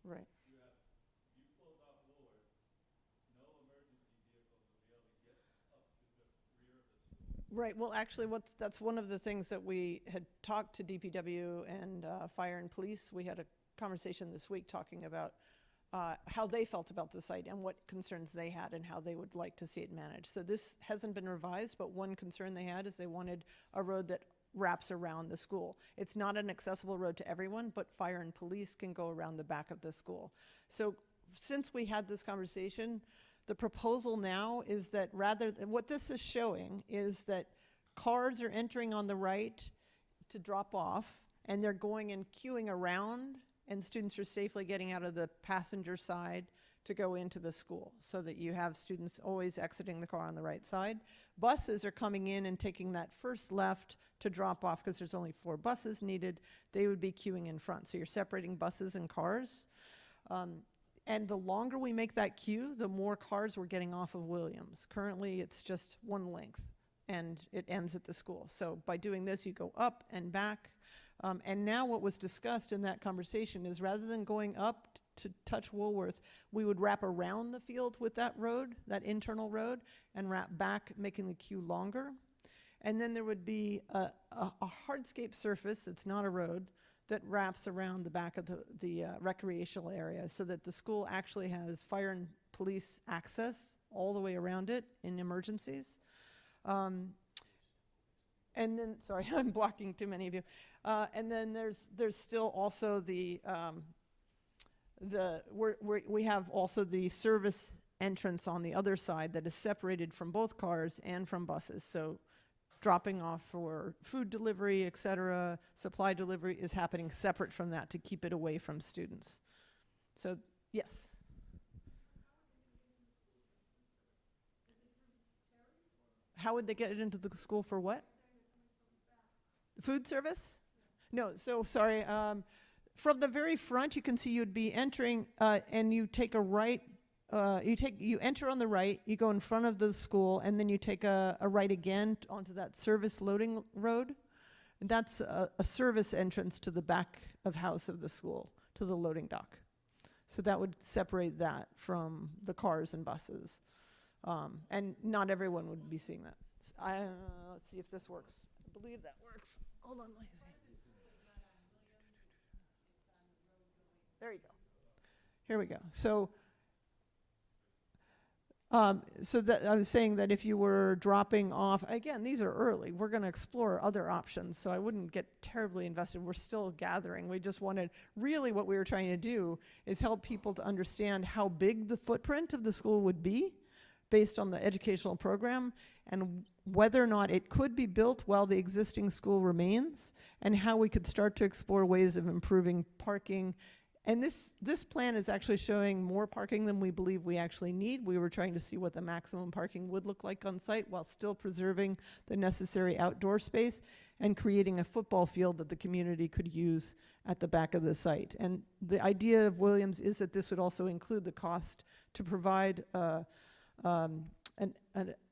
Right. Right. Well, actually, that's one of the things that we had talked to DPW and fire and police. We had a conversation this week talking about how they felt about the site and what concerns they had and how they would like to see it managed. So this hasn't been revised, but one concern they had is they wanted a road that wraps around the school. It's not an accessible road to everyone, but fire and police can go around the back of the school. So since we had this conversation, the proposal now is that what this is showing is that cars are entering on the right to drop off, and they're going and queuing around, and students are safely getting out of the passenger side to go into the school, so that you have students always exiting the car on the right side. Buses are coming in and taking that first left to drop off, because there's only 4 buses needed. They would be queuing in front. So you're separating buses and cars. And the longer we make that queue, the more cars we're getting off of Williams. Currently, it's just one length, and it ends at the school. So by doing this, you go up and back. And now what was discussed in that conversation is, rather than going up to touch Woolworth, we would wrap around the field with that road, that internal road, and wrap back, making the queue longer. And then there would be a hardscape surface, it's not a road, that wraps around the back of the recreational area, so that the school actually has fire and police access all the way around it in emergencies. And then, sorry, I'm blocking too many of you. And then there's still also we have also the service entrance on the other side that is separated from both cars and from buses. So dropping off for food delivery, et cetera, supply delivery is happening separate from that to keep it away from students. So, yes. How would they get it into the school for what? Food service? No, so sorry. From the very front, you can see you'd be entering and you take a right you enter on the right, you go in front of the school, and then you take a right again onto that service loading road. And that's a service entrance to the back of house of the school, to the loading dock. So that would separate that from the cars and buses. And not everyone would be seeing that. Let's see if this works. I believe that works. Hold on, let me see. There you go. Here we go. So that I was saying that if you were dropping off, again, these are early. We're going to explore other options, so I wouldn't get terribly invested. We're still gathering. We just wanted, really what we were trying to do is help people to understand how big the footprint of the school would be based on the educational program, and whether or not it could be built while the existing school remains, and how we could start to explore ways of improving parking. And this plan is actually showing more parking than we believe we actually need. We were trying to see what the maximum parking would look like on site while still preserving the necessary outdoor space and creating a football field that the community could use at the back of the site. And the idea of Williams is that this would also include the cost to provide an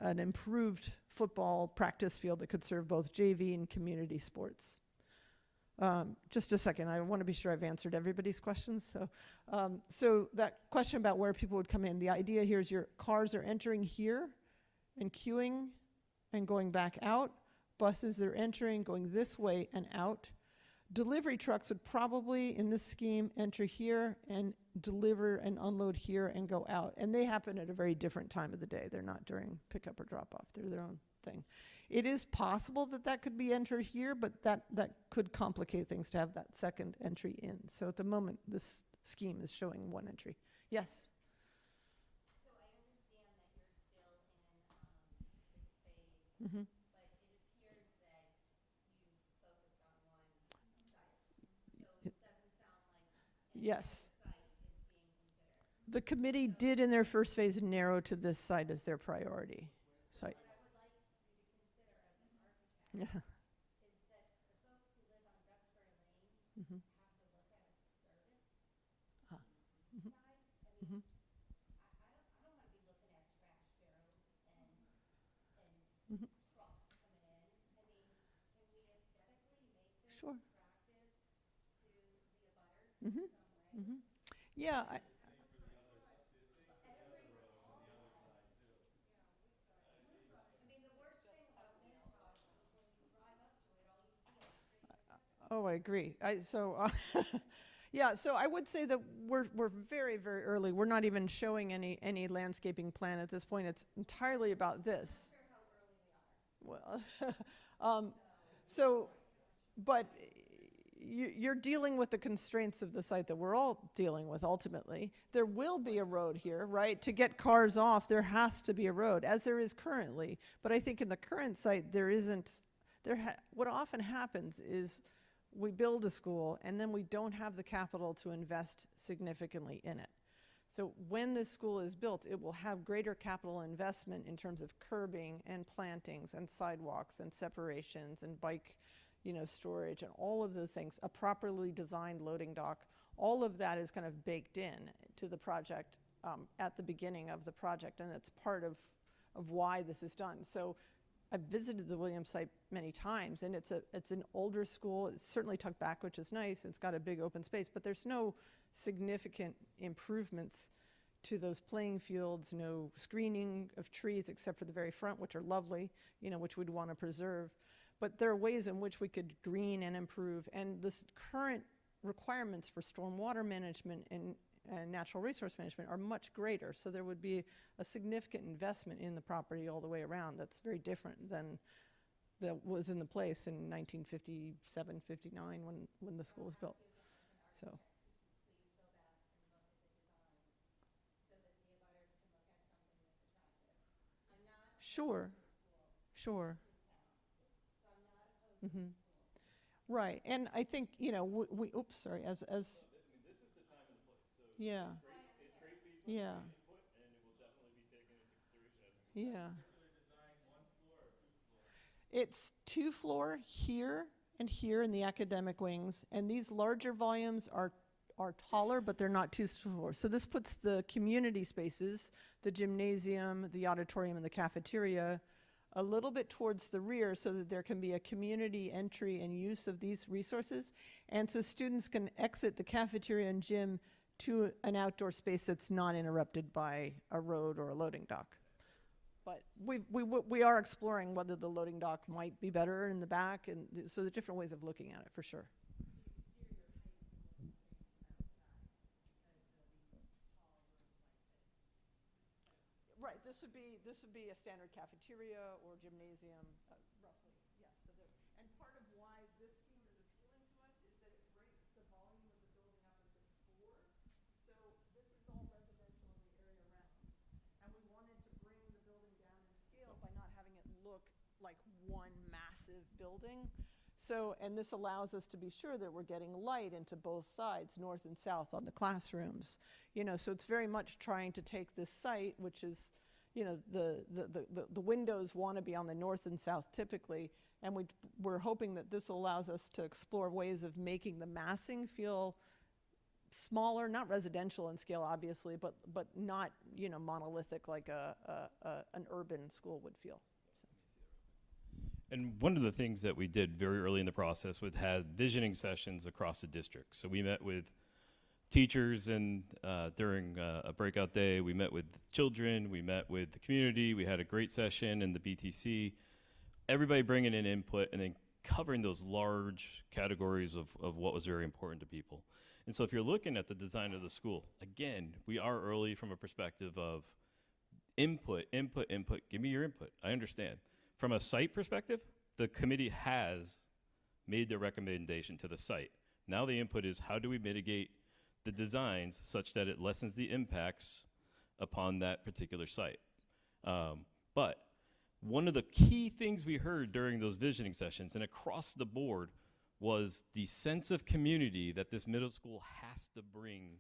improved football practice field that could serve both JV and community sports. Just a second, I want to be sure I've answered everybody's questions. So that question about where people would come in, the idea here is your cars are entering here and queuing and going back out. Buses are entering, going this way and out. Delivery trucks would probably, in this scheme, enter here and deliver and unload here and go out. And they happen at a very different time of the day. They're not during pickup or drop off. They're their own thing. It is possible that that could be entered here, but that could complicate things to have that second entry in. So at the moment, this scheme is showing one entry. Yes? So I understand that you're still in this phase, Mm-hmm. but it appears that you focused on one site. So it doesn't sound like any Yes. other site is being considered. The committee did in their first phase narrow to this site as their priority site. What I would like you to consider as an architect Yeah. is that the folks who live on Duxbury Lane Mm-hmm. have to look at a service Ah. Mhm. side. I mean, Mhm. I don't want to be looking at trash barrels and Mhm. trucks coming in. I mean, can we aesthetically make this Sure. attractive to the abutters Mm-hmm. in some way? Mm-hmm. Yeah. Oh, I agree. Yeah, so I would say that we're very, very early. We're not even showing any landscaping plan at this point. It's entirely about this. Well, but you're dealing with the constraints of the site that we're all dealing with ultimately. There will be a road here, right? To get cars off, there has to be a road, as there is currently. But I think in the current site, there isn't. What often happens is we build a school and then we don't have the capital to invest significantly in it. So when this school is built, it will have greater capital investment in terms of curbing and plantings and sidewalks and separations and bike, storage and all of those things. A properly designed loading dock, all of that is kind of baked in to the project at the beginning of the project, and it's part of why this is done. So I've visited the Williams site many times, and it's an older school. It's certainly tucked back, which is nice. It's got a big open space, but there's no significant improvements to those playing fields, no screening of trees except for the very front, which are lovely, which we'd want to preserve. But there are ways in which we could green and improve, and this current requirements for stormwater management and natural resource management are much greater. So there would be a significant investment in the property all the way around that's very different than that was in the place in 1957, 59 when the school was built. So. Sure. Mm-hmm. Right, and I think, we oops, sorry, as This is the time and the place. So yeah. It's great for you to Yeah. input, and it will definitely be taken into consideration as we Yeah. It's 2-floor here and here in the academic wings, and these larger volumes are are taller, but they're not too short. So this puts the community spaces, the gymnasium, the auditorium, and the cafeteria a little bit towards the rear so that there can be a community entry and use of these resources. And so students can exit the cafeteria and gym to an outdoor space that's not interrupted by a road or a loading dock. But we are exploring whether the loading dock might be better in the back, and so the different ways of looking at it, for sure. Right, this would be a standard cafeteria or gymnasium, roughly, yes. So and part of why this scheme is appealing to us is that it breaks the volume of the building up into 4. So this is all residential in the area around. And we wanted to bring the building down in scale by not having it look like one massive building. So, and this allows us to be sure that we're getting light into both sides, north and south, on the classrooms. You know, so it's very much trying to take this site, which is, you know, the windows want to be on the north and south typically, and we're hoping that this allows us to explore ways of making the massing feel smaller, not residential in scale, obviously, but not, you know, monolithic like an urban school would feel. And one of the things that we did very early in the process was had visioning sessions across the district. So we met with teachers, and during a breakout day, we met with children, we met with the community, we had a great session in the BTC. Everybody bringing in input and then covering those large categories of what was very important to people. And so if you're looking at the design of the school, again, we are early from a perspective of input, give me your input, I understand. From a site perspective, the committee has made their recommendation to the site. Now the input is, how do we mitigate the designs such that it lessens the impacts upon that particular site? But one of the key things we heard during those visioning sessions and across the board was the sense of community that this middle school has to bring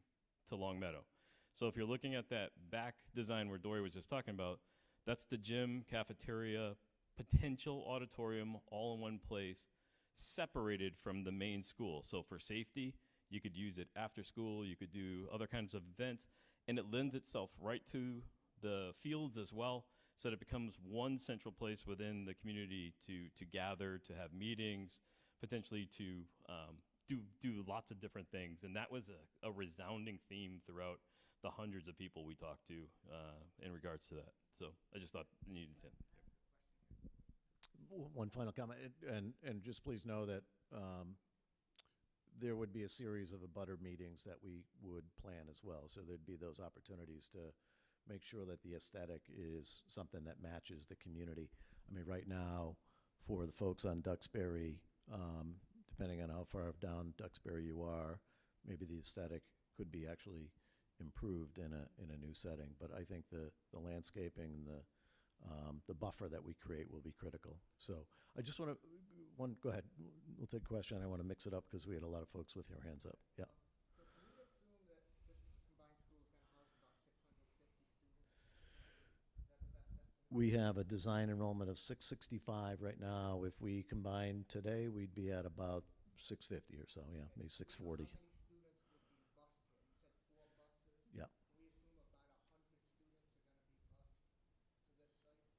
to Longmeadow. So if you're looking at that back design where Dory was just talking about, that's the gym, cafeteria, potential auditorium all in one place, separated from the main school. So for safety, you could use it after school, you could do other kinds of events, and it lends itself right to the fields as well, so that it becomes one central place within the community to gather, to have meetings, potentially to do lots of different things. And that was a resounding theme throughout the hundreds of people we talked to in regards to that. So I just thought you needed to say it. One final comment, and just please know that there would be a series of abutter meetings that we would plan as well. So there'd be those opportunities to make sure that the aesthetic is something that matches the community. I mean, right now, for the folks on Duxbury, depending on how far down Duxbury you are, maybe the aesthetic could be actually improved in a new setting. But I think the landscaping and the buffer that we create will be critical. So I just want to, go ahead, we'll take a question. I want to mix it up because we had a lot of folks with their hands up. Yeah. So can we assume that this combined school is going to house about 650 students? Is that the best estimate? We have a design enrollment of 665 right now. If we combine today, we'd be at about 650 or so, yeah, maybe 640. How many students would be bused here? You said 4 buses. Yeah. Can we assume about 100 students are going to be bused to this site?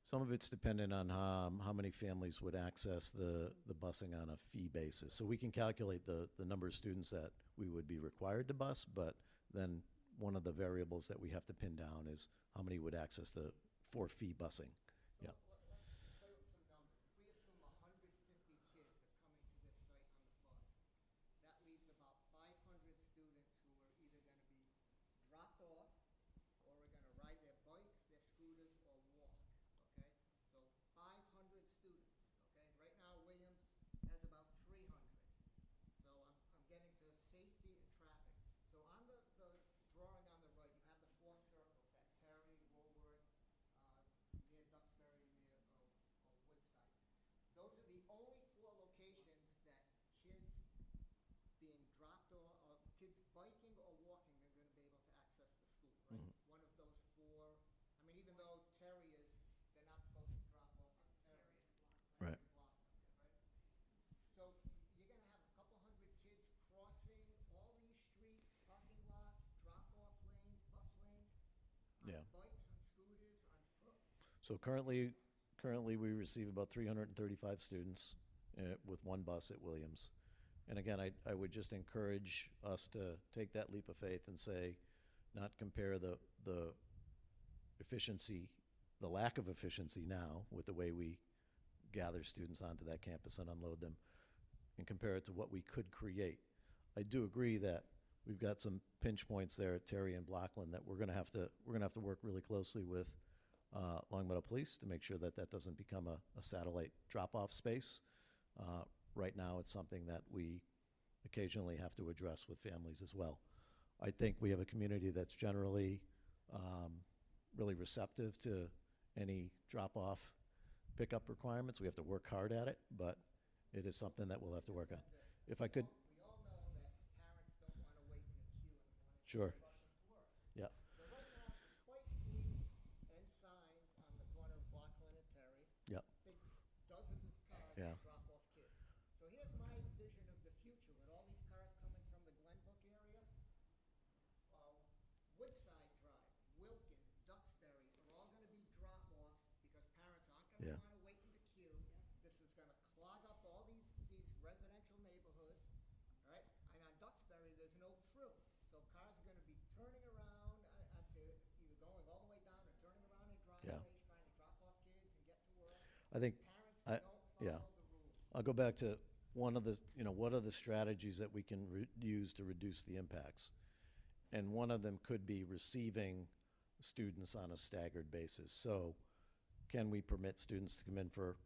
Some of it's dependent on how many families would access the busing on a fee basis. So we can calculate the number of students that we would be required to bus, but then one of the variables that we have to pin down is how many would access the for fee busing. So Yeah. let's play with some numbers. If we assume 150 kids are coming to this site on the bus, that leaves about 500 students who are either going to be dropped off or are going to ride their bikes, their scooters, or walk. Okay? So 500 students. Okay? Right now, Williams has about 300. So I'm getting to safety and traffic. So on the drawing on the right, you have the 4 circles at Terry, Woolworth, near Duxbury, near Woodside. Those are the only 4 locations that kids being dropped or kids biking or walking are going to be able to access the school, right? One of those 4. I mean, even though Terry is, they're not supposed to drop off on Terry. Right. Block, right? So you're going to have a couple hundred kids crossing all these streets So currently we receive about 335 students with one bus at Williams. And again, I would just encourage us to take that leap of faith and say, not compare the efficiency, the lack of efficiency now with the way we gather students onto that campus and unload them, and compare it to what we could create. I do agree that we've got some pinch points there at Terry and Blackland that we're gonna have to work really closely with Long Meadow Police to make sure that that doesn't become a satellite drop-off space. Right now, it's something that we occasionally have to address with families as well. I think we have a community that's generally really receptive to any drop-off pickup requirements. We have to work hard at it, but it is something that we'll have to work on. If I could, We all know that parents don't want to wait in a queue and want to Sure. take buses to work. yeah, So right now, despite police and signs on the corner of Blackland and Terry, yeah, big dozens of cars Yeah. that drop off kids. So here's my vision of the future, with all these cars coming from the Glenbrook area. Woodside Drive, Wilkin, Duxbury are all gonna be drop-offs because parents aren't gonna Yeah. wanna wait in the queue. This is gonna clog up all these residential neighborhoods, all right? And on Duxbury, there's no through, so cars are gonna be turning around either going all the way down or turning around in Yeah. driveways, trying to drop off kids and get to work. I think, Parents I- don't yeah. follow the rules. I'll go back to one of the, what are the strategies that we can use to reduce the impacts? And one of them could be receiving students on a staggered basis. So can we permit students to come in for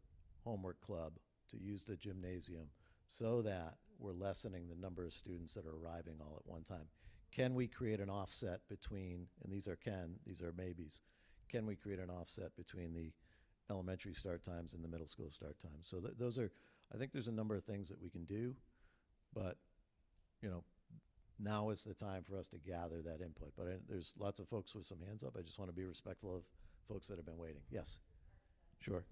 homework club, to use the gymnasium, so that we're lessening the number of students that are arriving all at one time? Can we create an offset between, and these are maybes, can we create an offset between the elementary start times and the middle school start times? So those are, I think there's a number of things that we can do, but, now is the time for us to gather that input. But there's lots of folks with some hands up. I just want to be respectful of folks that have been waiting. Yes, sure.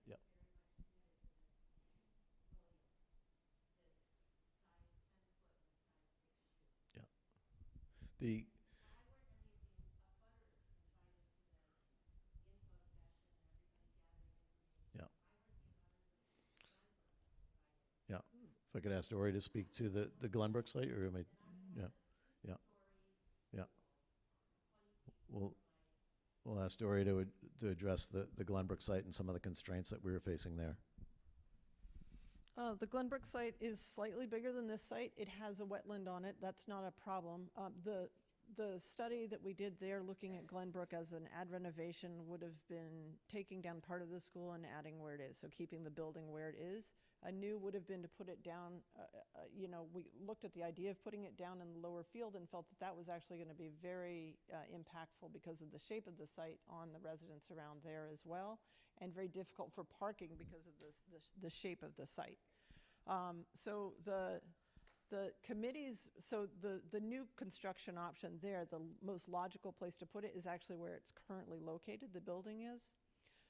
Yep. Yeah. The, yeah. Yeah. If I could ask Dory to speak to the Glenbrook site, or am I, yeah, yeah, yeah. We'll ask Dory to address the Glenbrook site and some of the constraints that we were facing there. The Glenbrook site is slightly bigger than this site. It has a wetland on it. That's not a problem. The study that we did there, looking at Glenbrook as an ad renovation, would have been taking down part of the school and adding where it is, so keeping the building where it is. A new would have been to put it down, we looked at the idea of putting it down in the lower field and felt that that was actually going to be very impactful because of the shape of the site on the residents around there as well, and very difficult for parking because of the shape of the site. So the committees, so the new construction option there, the most logical place to put it is actually where it's currently located, the building is.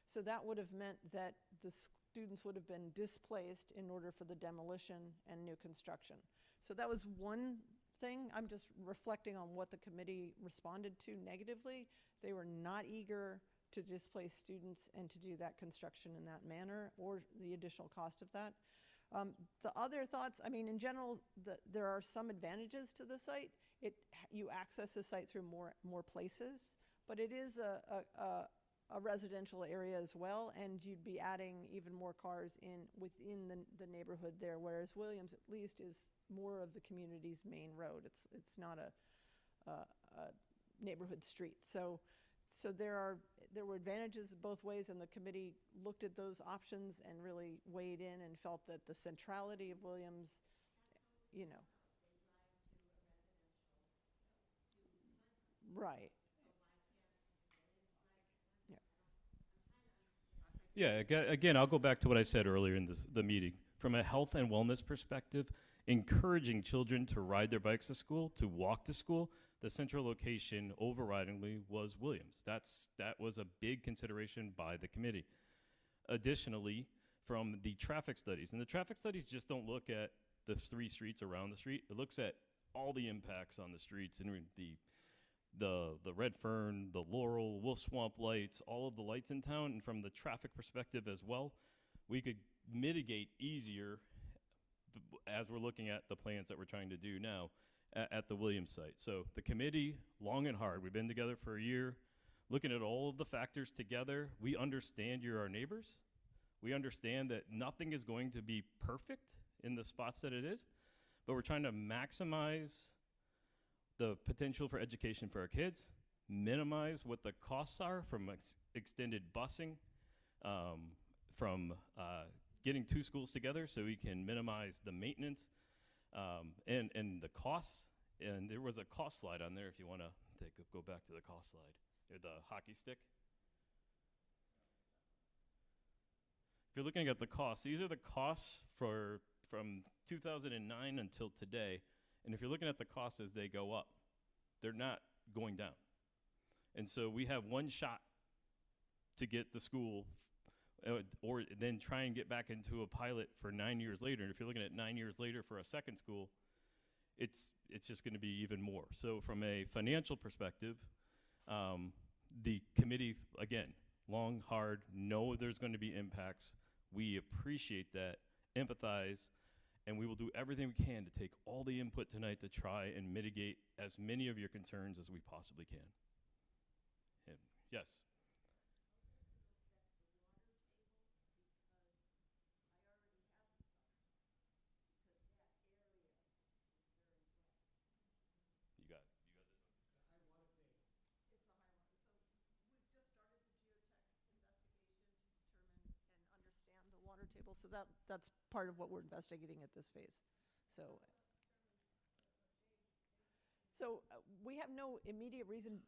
So that would have meant that the students would have been displaced in order for the demolition and new construction. So that was one thing. I'm just reflecting on what the committee responded to negatively. They were not eager to displace students and to do that construction in that manner, or the additional cost of that. The other thoughts, I mean, in general, there are some advantages to the site. You access the site through more places, but it is a residential area as well, and you'd be adding even more cars within the neighborhood there, whereas Williams at least is more of the community's main road. It's not a neighborhood street. So there were advantages both ways, and the committee looked at those options and really weighed in and felt that the centrality of Williams, right. Yeah, again, I'll go back to what I said earlier in the meeting. From a health and wellness perspective, encouraging children to ride their bikes to school, to walk to school, the central location overridingly was Williams. That was a big consideration by the committee. Additionally, from the traffic studies, and the traffic studies just don't look at the 3 streets around the street. It looks at all the impacts on the streets and the Red Fern, the Laurel, Wolf Swamp lights, all of the lights in town, and from the traffic perspective as well, we could mitigate easier as we're looking at the plans that we're trying to do now at the Williams site. So the committee, long and hard, we've been together for a year, looking at all of the factors together. We understand you're our neighbors. We understand that nothing is going to be perfect in the spots that it is, but we're trying to maximize the potential for education for our kids, minimize what the costs are from extended busing, from getting 2 schools together so we can minimize the maintenance and the costs. And there was a cost slide on there if you want to go back to the cost slide, or the hockey stick. If you're looking at the costs, these are the costs from 2009 until today. And if you're looking at the costs as they go up, they're not going down. And so we have one shot to get the school, or then try and get back into a pilot for 9 years later. And if you're looking at 9 years later for a second school, it's just going to be even more. So from a financial perspective, the committee, again, long, hard, know there's going to be impacts. We appreciate that, empathize, and we will do everything we can to take all the input tonight to try and mitigate as many of your concerns as we possibly can. And yes. You got this one. Understand the water table, so that's part of what we're investigating at this phase. So we have no immediate reason.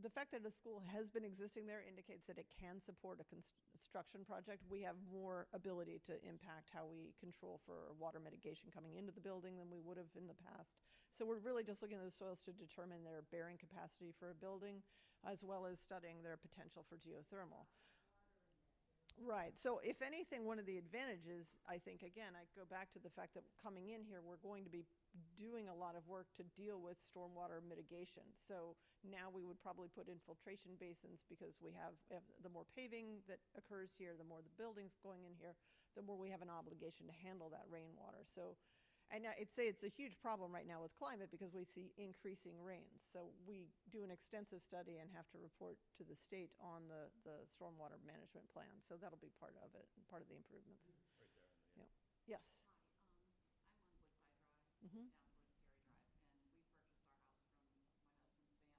The fact that a school has been existing there indicates that it can support a construction project. We have more ability to impact how we control for water mitigation coming into the building than we would have in the past. So we're really just looking at the soils to determine their bearing capacity for a building, as well as studying their potential for geothermal. Right. So if anything, one of the advantages, I think, again, I go back to the fact that coming in here, we're going to be doing a lot of work to deal with stormwater mitigation. So now we would probably put infiltration basins, because we have the more paving that occurs here, the more the buildings going in here, the more we have an obligation to handle that rainwater. So, and I'd say it's a huge problem right now with climate, because we see increasing rains. So we do an extensive study and have to report to the state on the stormwater management plan. So that'll be part of it, part of the improvements. Right there. Yeah. Yes. Hi, I'm on Mm-hmm. Woodside Drive, down Towards Scary Drive,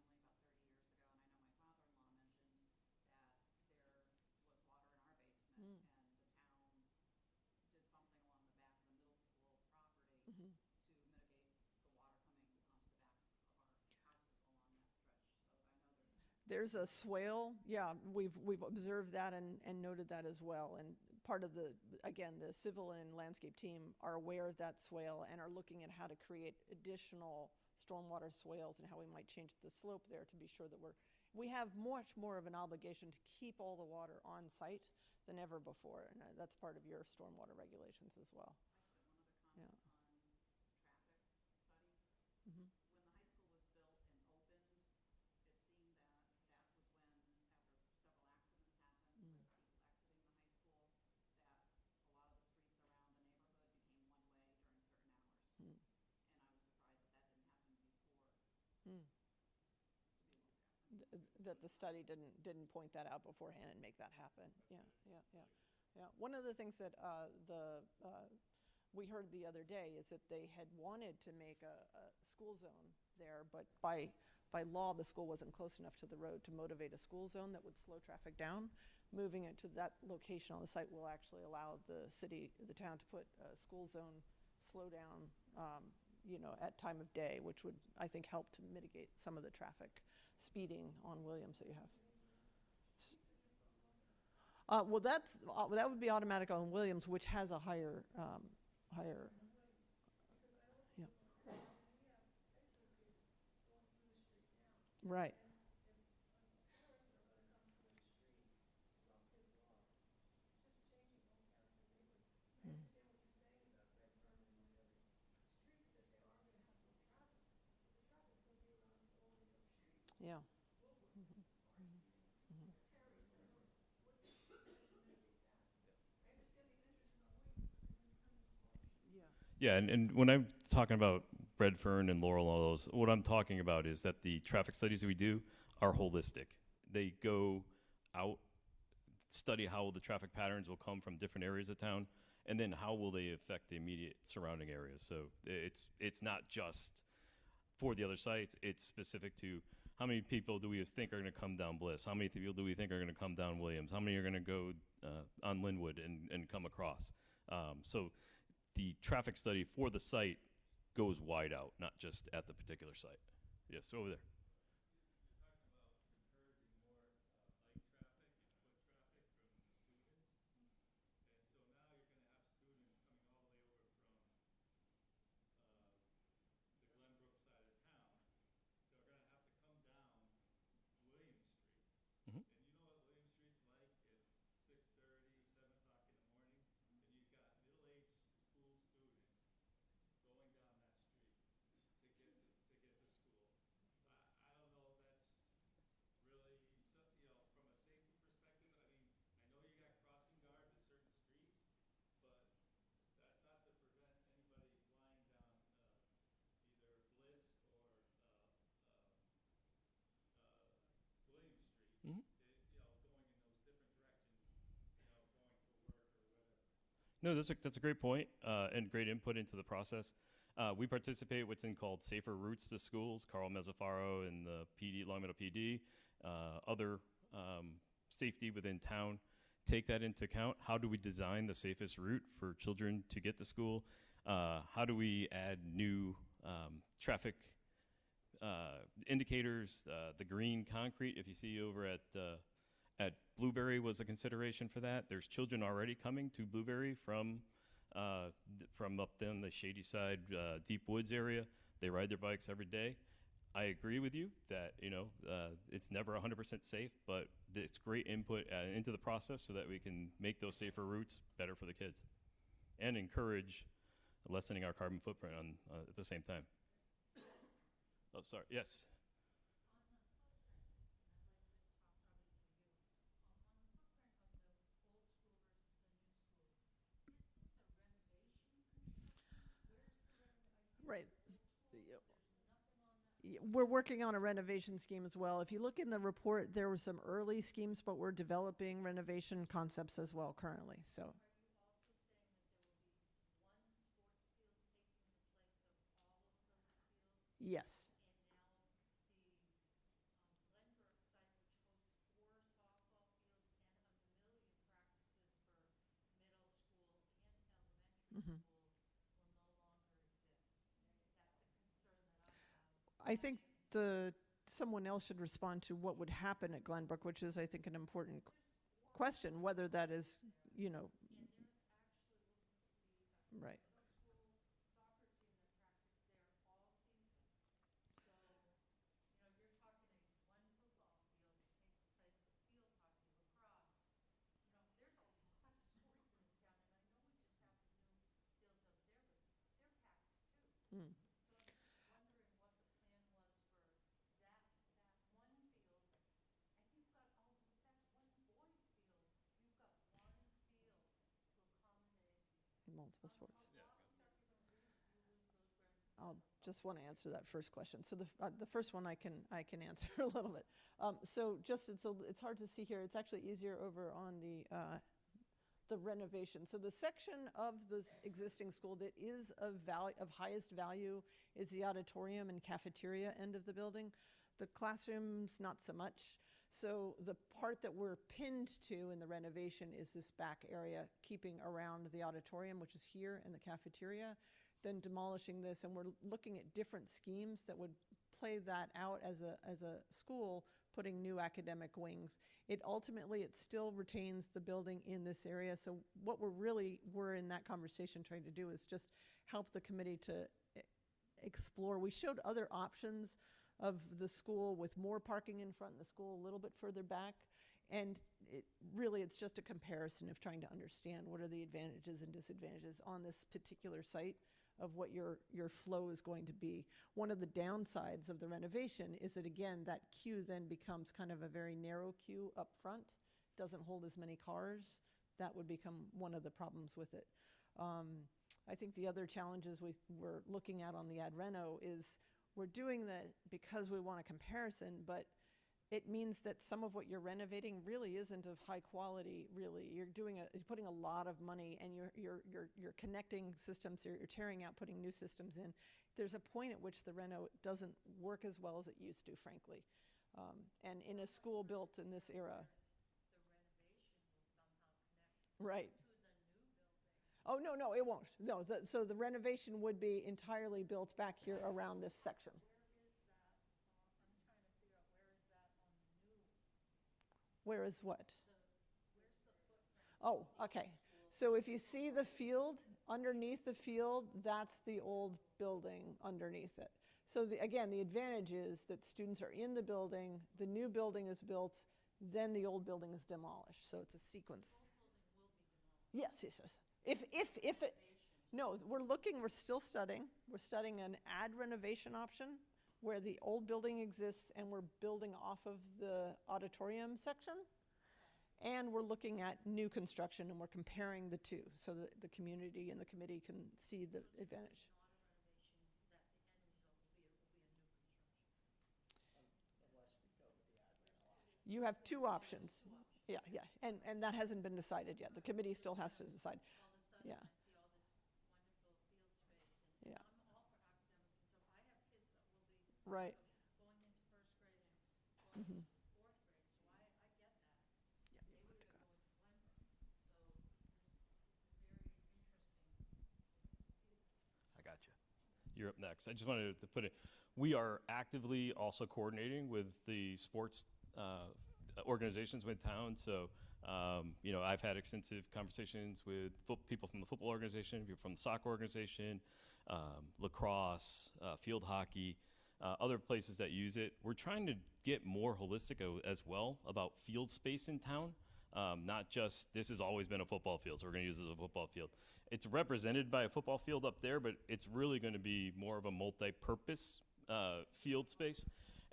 and we purchased our house from my husband's family about 30 years ago, and I know my father-in-law mentioned that there was water in our basement, and the town did something along the back of the middle school property Mm-hmm. to mitigate the water coming onto the back of our houses along that stretch. So I know There's a swale. Yeah, we've observed that and noted that as well. And part of the civil and landscape team are aware of that swale and are looking at how to create additional stormwater swales and how we might change the slope there to be sure that we have much more of an obligation to keep all the water on site than ever before. And that's part of your stormwater regulations as well. Actually, one other comment Yeah. on traffic studies. Mm-hmm. When the high school was built and opened, it seemed that that was when, after several accidents happened with people exiting the high school, that a lot of the streets around the neighborhood became one-way during certain hours. Mm. And I was surprised that that didn't happen before Mm. to be looked at. That the study didn't point that out beforehand and make that happen. Yeah. One of the things that we heard the other day is that they had wanted to make a school zone there, but by law, the school wasn't close enough to the road to motivate a school zone that would slow traffic down. Moving it to that location on the site will actually allow the town to put a school zone slow down, at time of day, which would, I think, help to mitigate some of the traffic speeding on Williams that you have. Well, that would be automatic on Williams, which has a higher. Yeah. Right. Yeah. Yeah, and when I'm talking about Redfern and Laurel and all those, what I'm talking about is that the traffic studies we do are holistic. They go out, study how the traffic patterns will come from different areas of town, and then how will they affect the immediate surrounding areas. So it's not just for the other sites, it's specific to how many people do we think are going to come down Bliss? How many people do we think are going to come down Williams? How many are going to go on Linwood and come across? So the traffic study for the site goes wide out, not just at the particular site. Yes, over there. Mhm. Mhm. No, that's a great point, and great input into the process. We participate what's in called Safer Routes to Schools. Carl Mezzafaro and the PD, Long Meadow PD, other safety within town take that into account. How do we design the safest route for children to get to school? How do we add new traffic indicators? The green concrete, if you see over at Blueberry, was a consideration for that. There's children already coming to Blueberry from up then the Shady Side, Deep Woods area. They ride their bikes every day. I agree with you that it's never 100% safe, but it's great input into the process so that we can make those safer routes better for the kids and encourage lessening our carbon footprint on at the same time. Oh, sorry. Yes. Right. We're working on a renovation scheme as well. If you look in the report, there were some early schemes, but we're developing renovation concepts as well currently. So yes. Mhm. I think someone else should respond to what would happen at Glenbrook, which is, I think, an important question, whether that is, you know, right. Mm. Multiple sports. I'll just want to answer that first question. So the first one I can answer a little bit. So just it's hard to see here. It's actually easier over on the renovation. So the section of this existing school that is of highest value is the auditorium and cafeteria end of the building. The classrooms, not so much. So the part that we're pinned to in the renovation is this back area, keeping around the auditorium, which is here, and the cafeteria, then demolishing this. And we're looking at different schemes that would play that out as a school, putting new academic wings. It still retains the building in this area. So what we're in that conversation trying to do is just help the committee to explore. We showed other options of the school with more parking in front of the school, a little bit further back. And it's just a comparison of trying to understand what are the advantages and disadvantages on this particular site. of what your flow is going to be. One of the downsides of the renovation is that, again, that queue then becomes kind of a very narrow queue up front, doesn't hold as many cars. That would become one of the problems with it. I think the other challenges we're looking at on the ad reno is we're doing that because we want a comparison, but it means that some of what you're renovating really isn't of high quality, really. You're putting a lot of money, and you're connecting systems, you're tearing out, putting new systems in. There's a point at which the reno doesn't work as well as it used to, frankly. And in a school built in this era. Right. Oh, no, no, it won't. No, so the renovation would be entirely built back here around this section. Where is what? Oh, okay. So if you see the field, underneath the field, that's the old building underneath it. So again, the advantage is that students are in the building, the new building is built, then the old building is demolished. So it's a sequence. Yes, yes, yes. If it, no, we're still studying. We're studying an ad renovation option where the old building exists and we're building off of the auditorium section. And we're looking at new construction and we're comparing the two so that the community and the committee can see the advantage. You have two options. Yeah, yeah, and that hasn't been decided yet. The committee still has to decide. Yeah. Yeah. Right. Mm-hmm. I got you. You're up next. I just wanted to put it, we are actively also coordinating with the sports organizations with town. So, I've had extensive conversations with people from the football organization, people from the soccer organization, lacrosse, field hockey, other places that use it. We're trying to get more holistic as well about field space in town. Not just, this has always been a football field, so we're going to use it as a football field. It's represented by a football field up there, but it's really going to be more of a multi-purpose field space.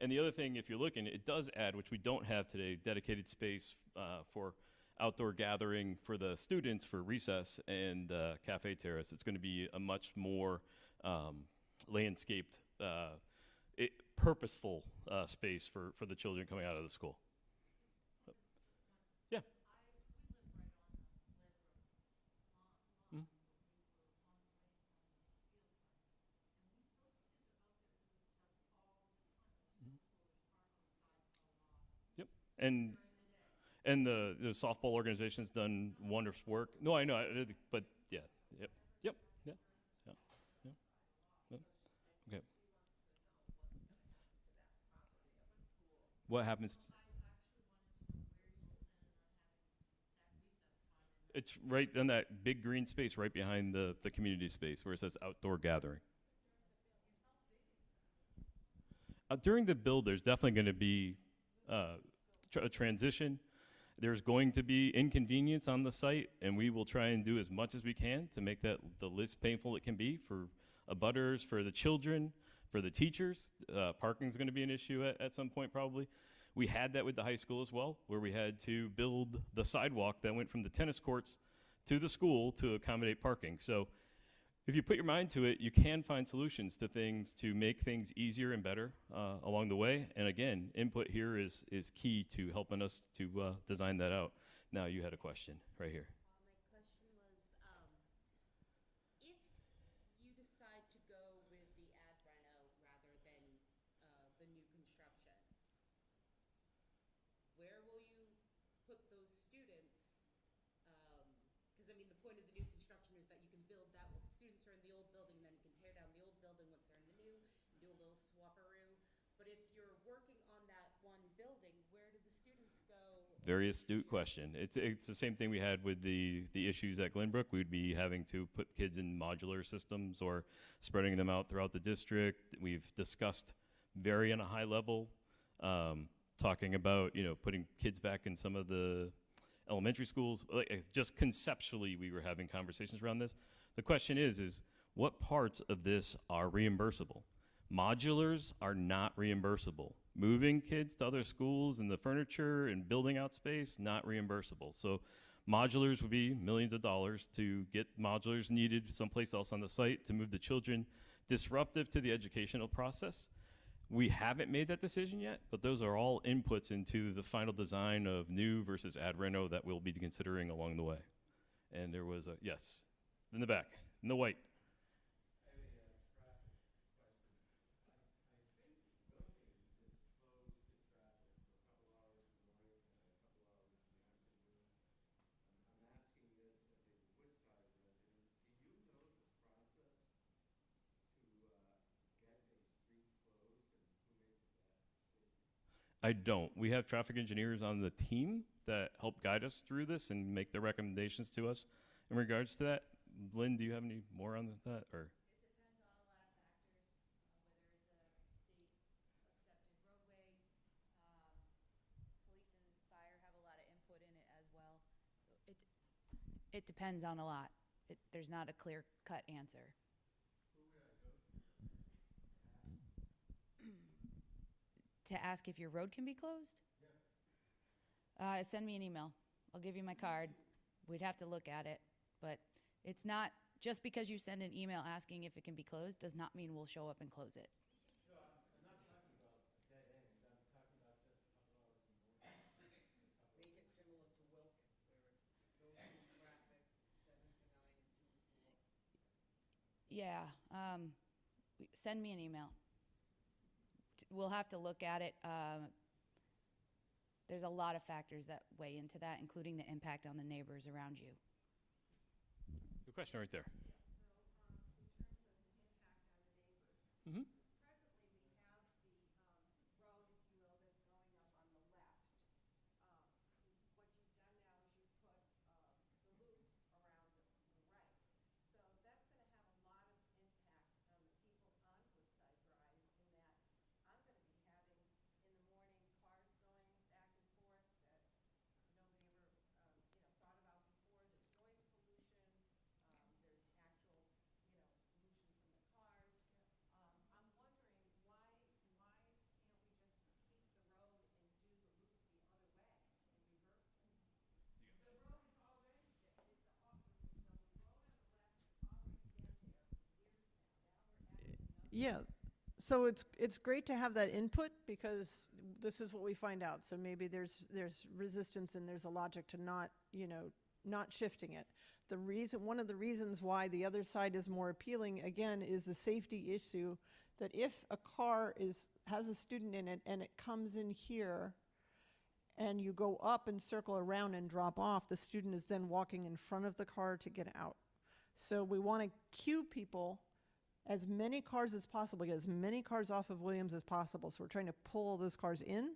And the other thing, if you're looking, it does add, which we don't have today, dedicated space for outdoor gathering for the students for recess and cafe terrace. It's going to be a much more landscaped, purposeful space for the children coming out of the school. Yeah. Yep. And the softball organization's done wonderful work. No, I know, but yeah, yep, yep, yeah, yeah, yeah, yeah. Okay. What happens? It's right in that big green space right behind the community space where it says outdoor gathering. During the build, there's definitely going to be a transition. There's going to be inconvenience on the site, and we will try and do as much as we can to make that the least painful it can be for abutters, for the children, for the teachers. Parking is going to be an issue at some point probably. We had that with the high school as well, where we had to build the sidewalk that went from the tennis courts to the school to accommodate parking. So if you put your mind to it, you can find solutions to things to make things easier and better along the way. And again, input here is key to helping us to design that out. Now you had a question right here. My question was, if you decide to go with the ad reno rather than the new construction, where will you put those students? Because I mean, the point of the new construction is that you can build that while the students are in the old building, and then you can tear down the old building once they're in the new, and do a little swap-aroo. But if you're working on that one building, where do the students go? Very astute question. It's the same thing we had with the issues at Glenbrook. We'd be having to put kids in modular systems or spreading them out throughout the district. We've discussed very on a high level, talking about, putting kids back in some of the elementary schools. Like, just conceptually, we were having conversations around this. The question is what parts of this are reimbursable. Modulars are not reimbursable. Moving kids to other schools and the furniture and building out space, not reimbursable. So modulars would be millions of dollars to get modulars needed someplace else on the site to move the children, disruptive to the educational process. We haven't made that decision yet, but those are all inputs into the final design of new versus ad reno that we'll be considering along the way. And there was a, yes, in the back, in the white. I don't. We have traffic engineers on the team that help guide us through this and make the recommendations to us in regards to that. Lynn, do you have any more on that? Or It depends on a lot. There's not a clear-cut answer. To ask if your road can be closed? Send me an email. I'll give you my card. We'd have to look at it. But it's not, just because you send an email asking if it can be closed does not mean we'll show up and close it. Make it similar to Wilkin, where it's no through traffic, 7 to 9 and 2 to 4. Yeah, send me an email. We'll have to look at it. There's a lot of factors that weigh into that, including the impact on the neighbors around you. good question right there. Mm-hmm. Yeah, so it's great to have that input because this is what we find out. So maybe there's resistance and there's a logic to not, not shifting it. One of the reasons why the other side is more appealing, again, is the safety issue that if a car has a student in it and it comes in here and you go up and circle around and drop off, the student is then walking in front of the car to get out. So we want to cue people as many cars as possible, get as many cars off of Williams as possible. So we're trying to pull those cars in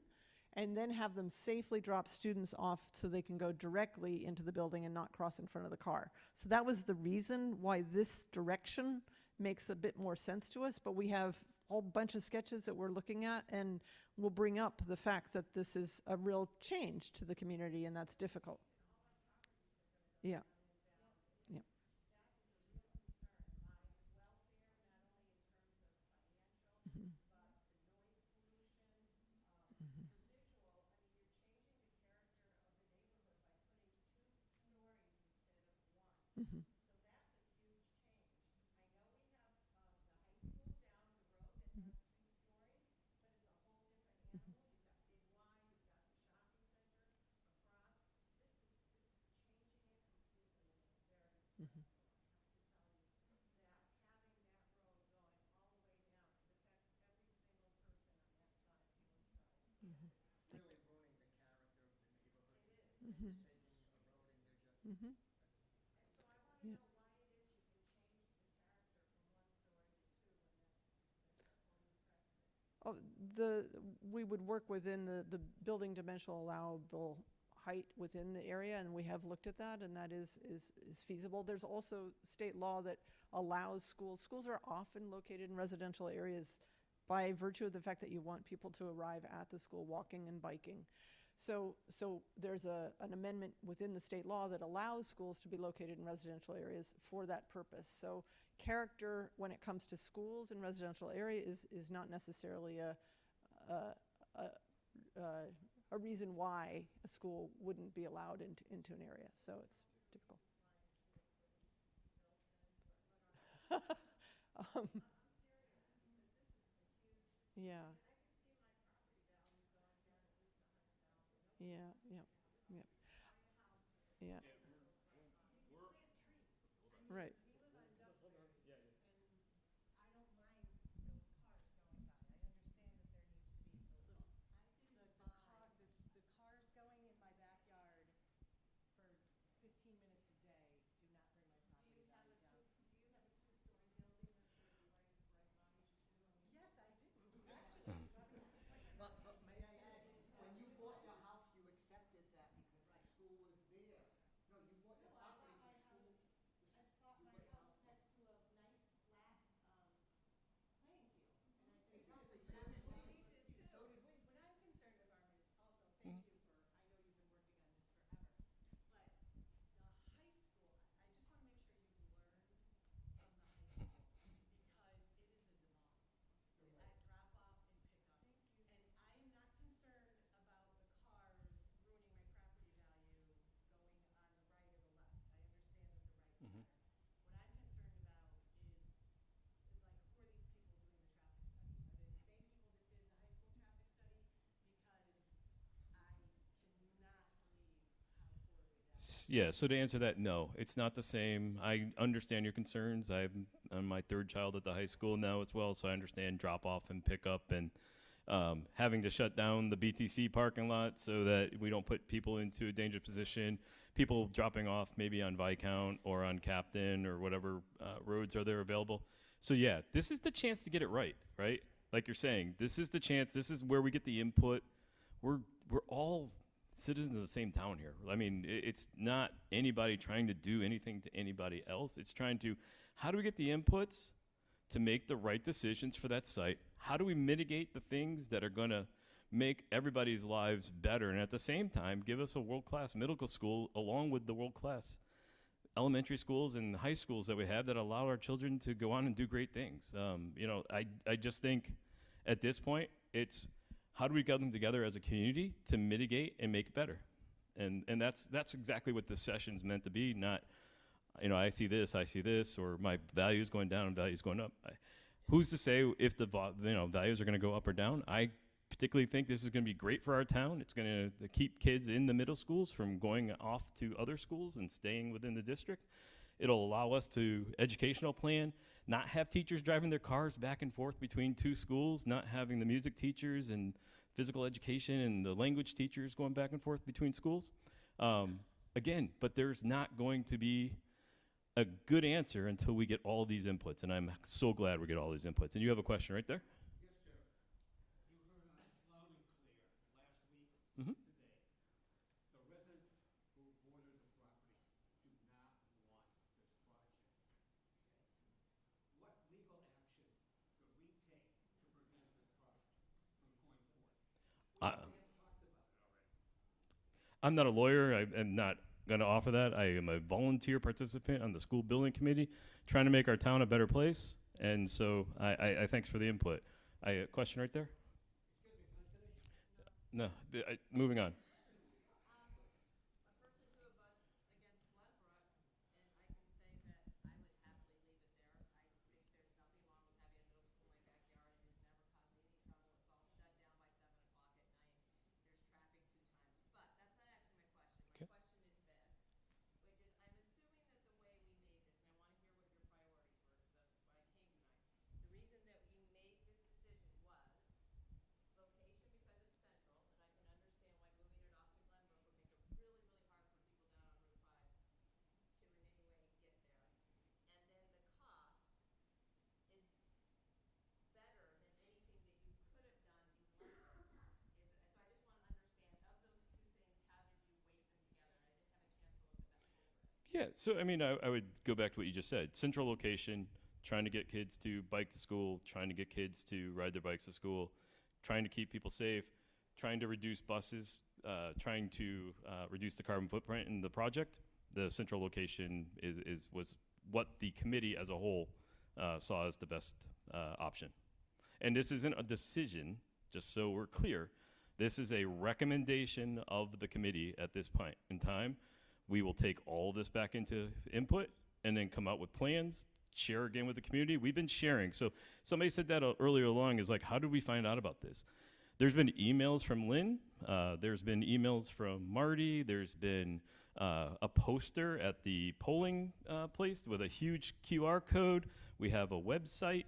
and then have them safely drop students off so they can go directly into the building and not cross in front of the car. So that was the reason why this direction makes a bit more sense to us, but we have a whole bunch of sketches that we're looking at, and we'll bring up the fact that this is a real change to the community, and that's difficult. Yeah. Yeah. Mhm. Mhm. Mhm. Mhm. Mhm. Really ruining the character of the neighborhood. Mhm. Taking a road and they're just Mhm. Yeah. Oh, we would work within the building dimensional allowable height within the area, and we have looked at that, and that is feasible. There's also state law that allows schools are often located in residential areas by virtue of the fact that you want people to arrive at the school walking and biking. So there's an amendment within the state law that allows schools to be located in residential areas for that purpose. So character, when it comes to schools in residential area, is not necessarily a reason why a school wouldn't be allowed into an area. So it's typical. um, yeah. Yeah, yeah, yeah. Yeah. Right. But may I add, when you bought your house, you accepted that because the school was there. No, you bought your property, the school, you bought your house. Exactly, so did we. So did we. What I'm concerned of, Armin, is also, thank you for, I know you've been working on this forever, but the high school, I just want to make sure you've learned from the high school, because it is a demolished at drop off and pick up. And I am not concerned about the cars ruining my property value going on the right or the left. I understand that the right's better. What I'm concerned about is, like, who are these people doing the traffic study? Are they the same people that did the high school traffic study? Because I cannot believe how poorly that. Yeah, so to answer that, no, it's not the same. I understand your concerns. I'm on my third child at the high school now as well, so I understand drop off and pick up and having to shut down the BTC parking lot so that we don't put people into a dangerous position. People dropping off maybe on Viscount or on Captain or whatever roads are there available. So yeah, this is the chance to get it right? Like you're saying, this is the chance. This is where we get the input. We're all citizens of the same town here. I mean, it's not anybody trying to do anything to anybody else. It's trying to, how do we get the inputs to make the right decisions for that site? How do we mitigate the things that are going to make everybody's lives better, and at the same time give us a world-class middle school along with the world-class elementary schools and high schools that we have that allow our children to go on and do great things? I just think at this point it's how do we get them together as a community to mitigate and make it better? And that's exactly what this session's meant to be. Not, I see this, or my value's going down and value's going up. Who's to say if the values are going to go up or down? I particularly think this is going to be great for our town. It's going to keep kids in the middle schools from going off to other schools and staying within the district. It'll allow us to educational plan, not have teachers driving their cars back and forth between two schools, not having the music teachers and physical education and the language teachers going back and forth between schools. Again, but there's not going to be a good answer until we get all these inputs, and I'm so glad we get all these inputs. And you have a question right there? Yes, sir. You heard us loud and clear last week, Mhm. today. The residents who border the property do not want this project. What legal action could we take to prevent this project from going forward? I- We have talked about it already. I'm not a lawyer. I am not going to offer that. I am a volunteer participant on the school building committee, trying to make our town a better place. And so I thanks for the input. A question right there? Excuse me, can I finish? No. Moving on. A person who abuts against Glenbrook, and I can say that I would happily leave it there. I think there's nothing wrong with having a middle school in my backyard. It has never caused me any trouble. It's all shut down by 7 o'clock at night. There's traffic 2 times. But that's not actually my question. My Okay. question is this, which is, I'm assuming that the way we made this, and I want to hear what your priorities were, because that's why I came tonight. The reason that you made this decision was location because it's central, and I can understand why moving it off to Glenbrook would make it really, really hard for people down on Route 5 to in any way get there. And then the cost is better than anything that you could have done in Glenbrook. So I just want to understand, of those two things, how did you weight them together? And I didn't have a chance to look at that program. Yeah, so I mean, I would go back to what you just said. Central location, trying to get kids to bike to school, trying to get kids to ride their bikes to school, trying to keep people safe, trying to reduce buses. trying to reduce the carbon footprint in the project, the central location was what the committee as a whole saw as the best option. And this isn't a decision, just so we're clear. This is a recommendation of the committee at this point in time. We will take all of this back into input and then come out with plans, share again with the community. We've been sharing. So somebody said that earlier along is like, how did we find out about this? There's been emails from Lynn. There's been emails from Marty. There's been a poster at the polling place with a huge QR code. We have a website.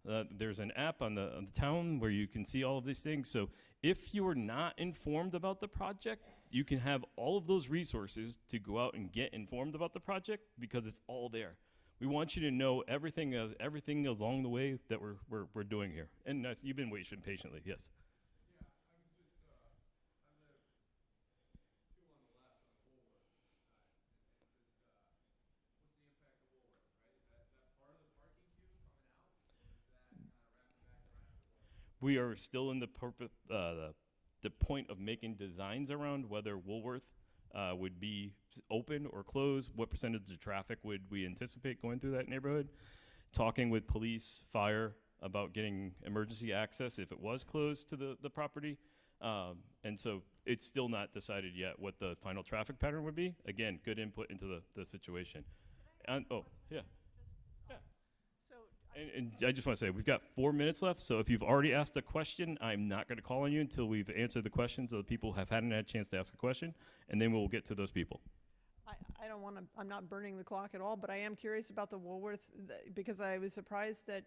There's an app on the town where you can see all of these things. So if you are not informed about the project, you can have all of those resources to go out and get informed about the project because it's all there. We want you to know everything along the way that we're doing here. And you've been waiting patiently, yes. We are still in the point of making designs around whether Woolworth would be open or closed, what percentage of traffic would we anticipate going through that neighborhood, talking with police, fire about getting emergency access if it was closed to the property. And so it's still not decided yet what the final traffic pattern would be. Again, good input into the situation. And, oh, yeah. So And I just want to say, we've got 4 minutes left, so if you've already asked a question, I'm not going to call on you until we've answered the questions of the people who hadn't had a chance to ask a question, and then we'll get to those people. I don't want to, I'm not burning the clock at all, but I am curious about the Woolworth, because I was surprised that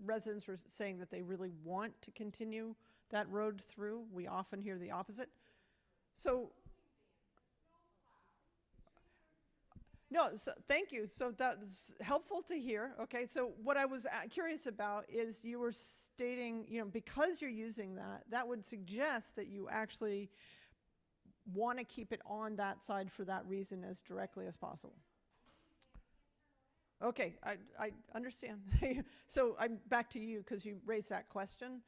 residents were saying that they really want to continue that road through. We often hear the opposite. So, no, so, thank you. So that's helpful to hear. Okay, so what I was curious about is you were stating, you know, because you're using that, that would suggest that you actually want to keep it on that side for that reason as directly as possible. Okay, I understand. So I'm back to you because you raised that question.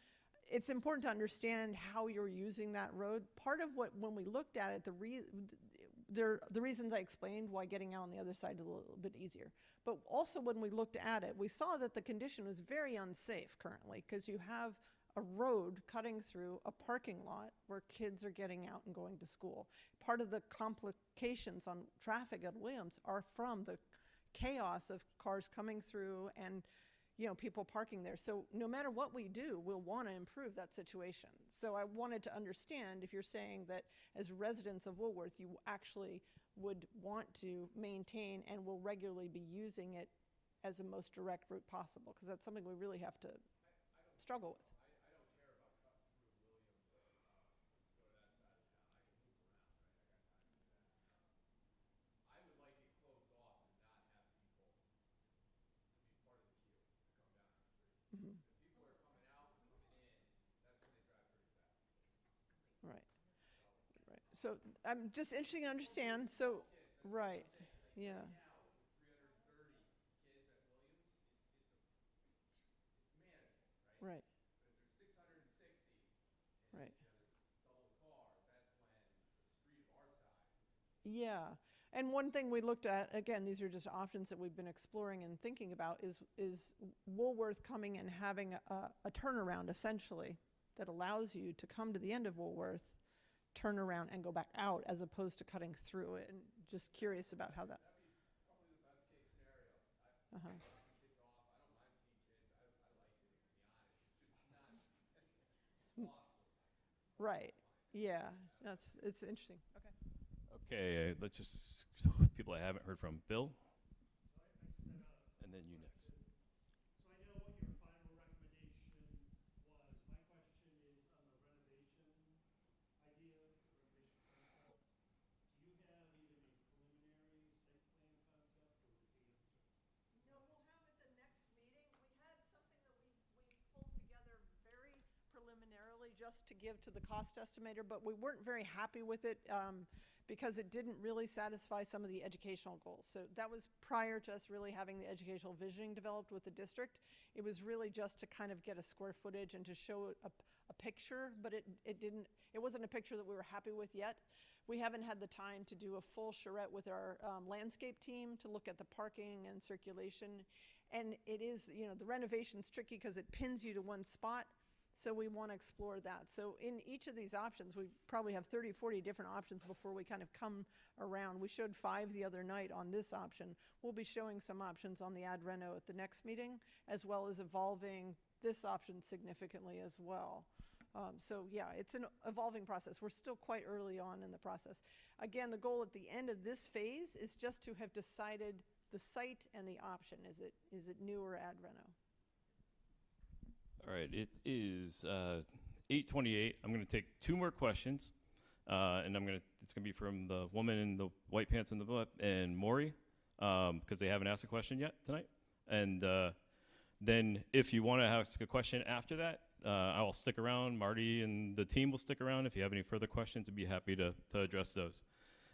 It's important to understand how you're using that road. Part of what, when we looked at it, the reasons I explained why getting out on the other side is a little bit easier. But also when we looked at it, we saw that the condition was very unsafe currently because you have a road cutting through a parking lot where kids are getting out and going to school. Part of the complications on traffic at Williams are from the chaos of cars coming through and, you know, people parking there. So no matter what we do, we'll want to improve that situation. So I wanted to understand if you're saying that as residents of Woolworth, you actually would want to maintain and will regularly be using it as the most direct route possible, because that's something we really have to struggle with. Right. Right. So I'm just interested to understand. So, right. Yeah. Right. Right. Yeah. And one thing we looked at, again, these are just options that we've been exploring and thinking about, is Woolworth coming and having a turnaround, essentially, that allows you to come to the end of Woolworth, turn around, and go back out, as opposed to cutting through it. And just curious about how that. Uh-huh. Right. Yeah. It's interesting. Okay. Okay, let's just, people I haven't heard from. Bill? And then you next. So I know what your final recommendation was. My question is on the renovation idea, renovation concept. Do you have even a preliminary site plan concept, or is the answer? No, we'll have at the next meeting. We had something that we pulled together very preliminarily just just to give to the cost estimator, but we weren't very happy with it because it didn't really satisfy some of the educational goals. So that was prior to us really having the educational visioning developed with the district. It was really just to kind of get a square footage and to show a picture, but it wasn't a picture that we were happy with yet. We haven't had the time to do a full charrette with our landscape team to look at the parking and circulation. And it is, the renovation's tricky because it pins you to one spot. So we want to explore that. So in each of these options, we probably have 30, 40 different options before we kind of come around. We showed 5 the other night on this option. We'll be showing some options on the ad reno at the next meeting, as well as evolving this option significantly as well. So yeah, it's an evolving process. We're still quite early on in the process. Again, the goal at the end of this phase is just to have decided the site and the option. Is it new or ad reno? All right, it is 8:28. I'm going to take 2 more questions, and it's going to be from the woman in the white pants and the butt and Maury, because they haven't asked a question yet tonight. And then if you want to ask a question after that, I will stick around. Marty and the team will stick around. If you have any further questions, I'd be happy to address those.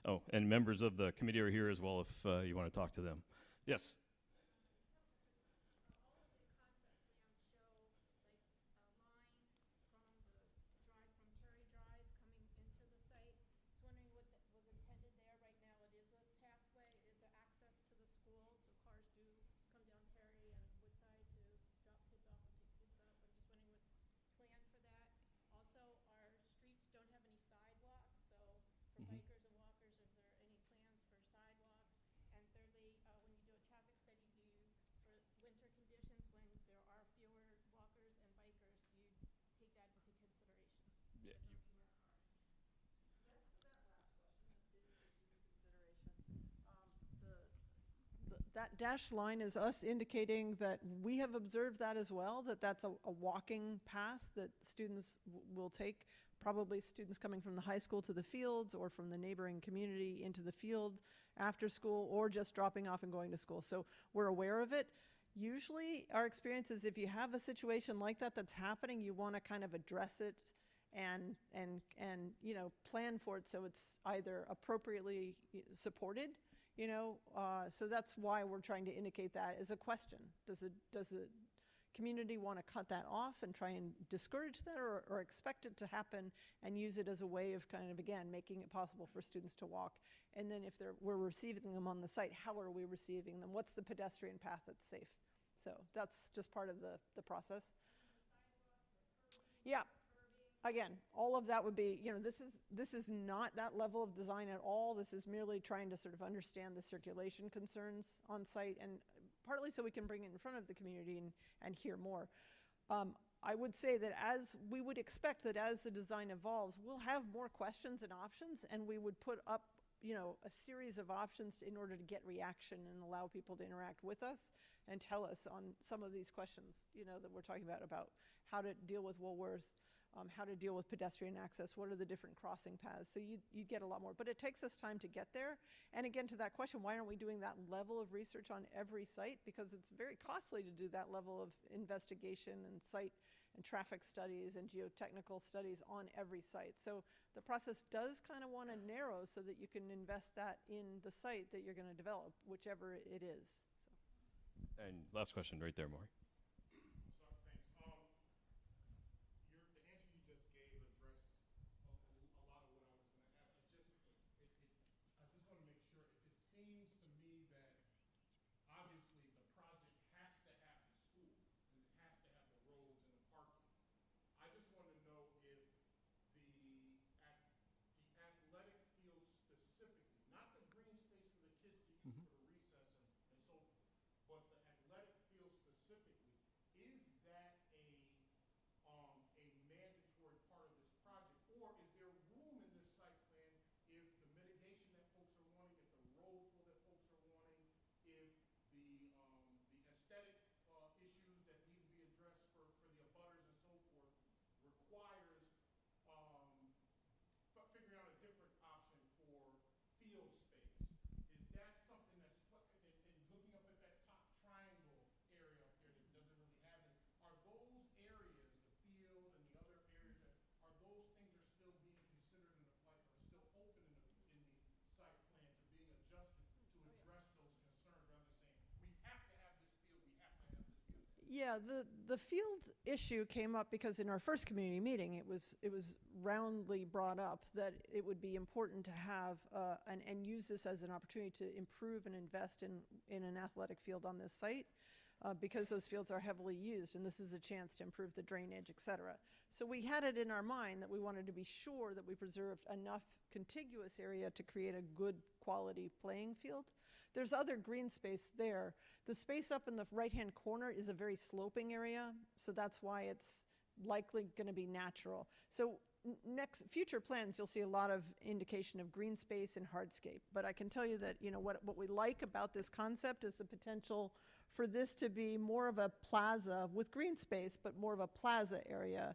Oh, and members of the committee are here as well if you want to talk to them. Yes. Bikers and walkers, if there are any plans for sidewalks. And thirdly, when you do a traffic study, for winter conditions, when there are fewer walkers and bikers, do you take that into consideration? Yeah. Yes to that last question, that did take into consideration. That dashed line is us indicating that we have observed that as well, that's a walking path that students will take. Probably students coming from the high school to the fields or from the neighboring community into the field after school, or just dropping off and going to school. So we're aware of it. Usually our experience is if you have a situation like that that's happening, you want to kind of address it and plan for it so it's either appropriately supported, so that's why we're trying to indicate that as a question. Does the community want to cut that off and try and discourage that, or expect it to happen and use it as a way of kind of, again, making it possible for students to walk? And then if we're receiving them on the site, how are we receiving them? What's the pedestrian path that's safe? So that's just part of the process. Yeah. Again, all of that would be, this is not that level of design at all. This is merely trying to sort of understand the circulation concerns on site, and partly so we can bring it in front of the community and hear more. I would say that as we would expect that as the design evolves, we'll have more questions and options, and we would put up, a series of options in order to get reaction and allow people to interact with us and tell us on some of these questions, that we're talking about how to deal with Woolworth, how to deal with pedestrian access, what are the different crossing paths. So you get a lot more, but it takes us time to get there. And again, to that question, why aren't we doing that level of research on every site? Because it's very costly to do that level of investigation and site and traffic studies and geotechnical studies on every site. So the process does kind of want to narrow so that you can invest that in the site that you're going to develop, whichever it is. So. And last question right there, Maury. For the recess and so forth, but the athletic field specifically, Yeah, the field issue came up because in our first community meeting, it was roundly brought up that it would be important to have and use this as an opportunity to improve and invest in an athletic field on this site. Because those fields are heavily used, and this is a chance to improve the drainage, et cetera. So we had it in our mind that we wanted to be sure that we preserved enough contiguous area to create a good quality playing field. There's other green space there. The space up in the right-hand corner is a very sloping area, so that's why it's likely going to be natural. So next future plans, you'll see a lot of indication of green space and hardscape. But I can tell you that, you know, what we like about this concept is the potential for this to be more of a plaza with green space, but more of a plaza area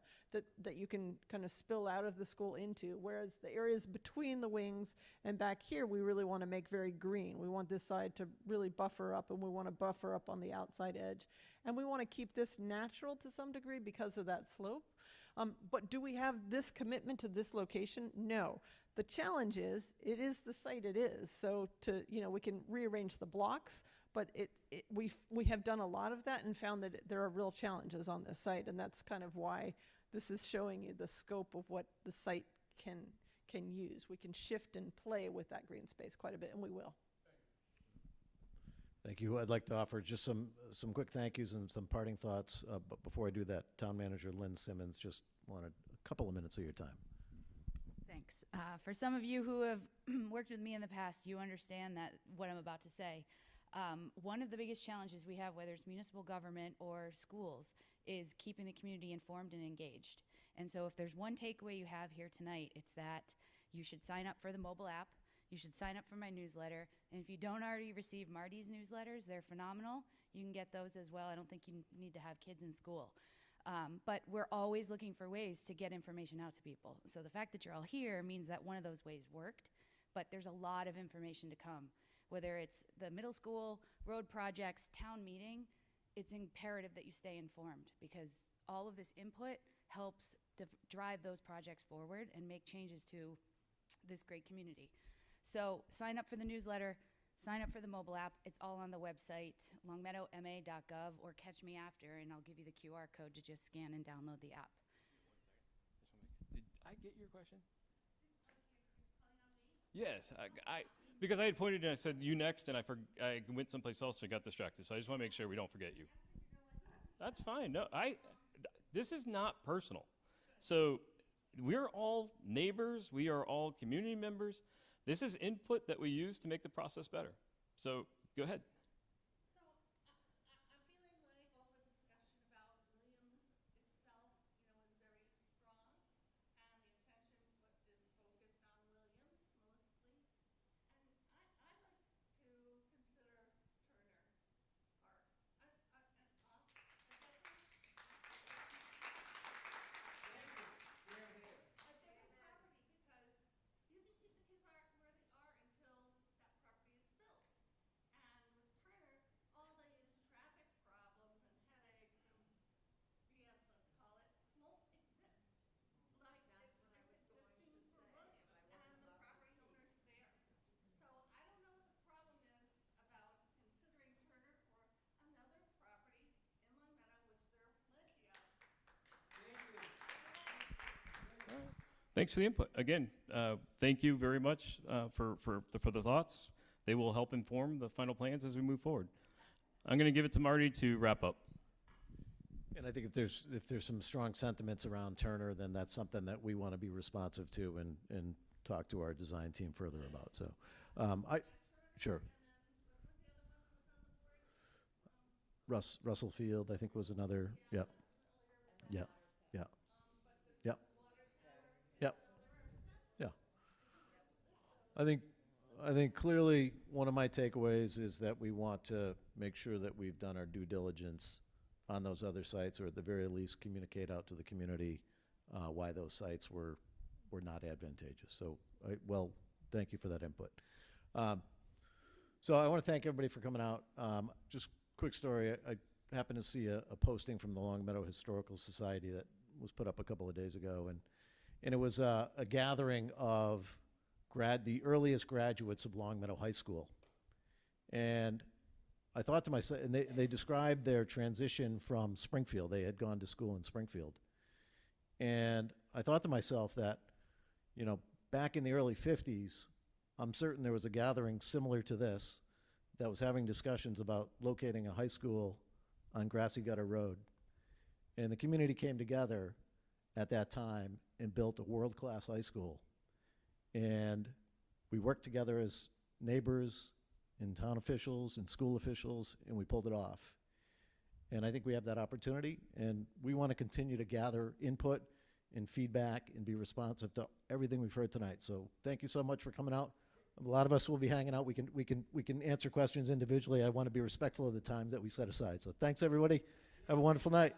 that you can kind of spill out of the school into, whereas the areas between the wings and back here, we really want to make very green. We want this side to really buffer up, and we want to buffer up on the outside edge. And we want to keep this natural to some degree because of that slope. But do we have this commitment to this location? No. The challenge is, it is the site it is. So we can rearrange the blocks, but we have done a lot of that and found that there are real challenges on this site, and that's kind of why this is showing you the scope of what the site can use. We can shift and play with that green space quite a bit, and we will. Thank you. I'd like to offer just some quick thank yous and some parting thoughts. But before I do that, Town Manager Lynn Simmons just wanted a couple of minutes of your time. Thanks. For some of you who have worked with me in the past, you understand that what I'm about to say. One of the biggest challenges we have, whether it's municipal government or schools, is keeping the community informed and engaged. And so if there's one takeaway you have here tonight, it's that you should sign up for the mobile app. You should sign up for my newsletter. And if you don't already receive Marty's newsletters, they're phenomenal. You can get those as well. I don't think you need to have kids in school. But we're always looking for ways to get information out to people. So the fact that you're all here means that one of those ways worked, but there's a lot of information to come. Whether it's the middle school, road projects, town meeting, it's imperative that you stay informed because all of this input helps drive those projects forward and make changes to this great community. So sign up for the newsletter, sign up for the mobile app. It's all on the website, longmeadowma.gov, or catch me after, and I'll give you the QR code to just scan and download the app. Did I get your question? Yes, because I had pointed and I said you next, and I went someplace else and got distracted. So I just want to make sure we don't forget you. That's fine. No, this is not personal. So we're all neighbors. We are all community members. This is input that we use to make the process better. So go ahead. So I'm feeling like all the discussion about Williams itself, is very strong, and the attention is focused on Williams mostly. And I like to consider Turner Park. A different property, because you think the kids aren't where they are until that property is built. And with Turner, all the traffic problems and headaches and BS, let's call it, won't exist. Like it's existing for Williams and the property owners there. So I don't know what the problem is about considering Turner or another property in Long Meadow, which there are plenty of. Thanks for the input. Again, thank you very much for the thoughts. They will help inform the final plans as we move forward. I'm going to give it to Marty to wrap up. And I think if there's some strong sentiments around Turner, then that's something that we want to be responsive to and talk to our design team further about. So, sure. Russell Field, I think, was another. Yep. Yeah. Yeah. Yep. Yep. Yeah. I think clearly one of my takeaways is that we want to make sure that we've done our due diligence on those other sites, or at the very least communicate out to the community why those sites were not advantageous. So, thank you for that input. So I want to thank everybody for coming out. Just quick story, I happened to see a posting from the Long Meadow Historical Society that was put up a couple of days ago, and it was a gathering of the earliest graduates of Long Meadow High School. And I thought to myself, and they described their transition from Springfield. They had gone to school in Springfield. And I thought to myself that, you know, back in the early 50s, I'm certain there was a gathering similar to this that was having discussions about locating a high school on Grassy Gutter Road. And the community came together at that time and built a world-class high school. And we worked together as neighbors and town officials and school officials, and we pulled it off. And I think we have that opportunity, and we want to continue to gather input and feedback and be responsive to everything we've heard tonight. So thank you so much for coming out. A lot of us will be hanging out. We can answer questions individually. I want to be respectful of the time that we set aside. So thanks, everybody. Have a wonderful night.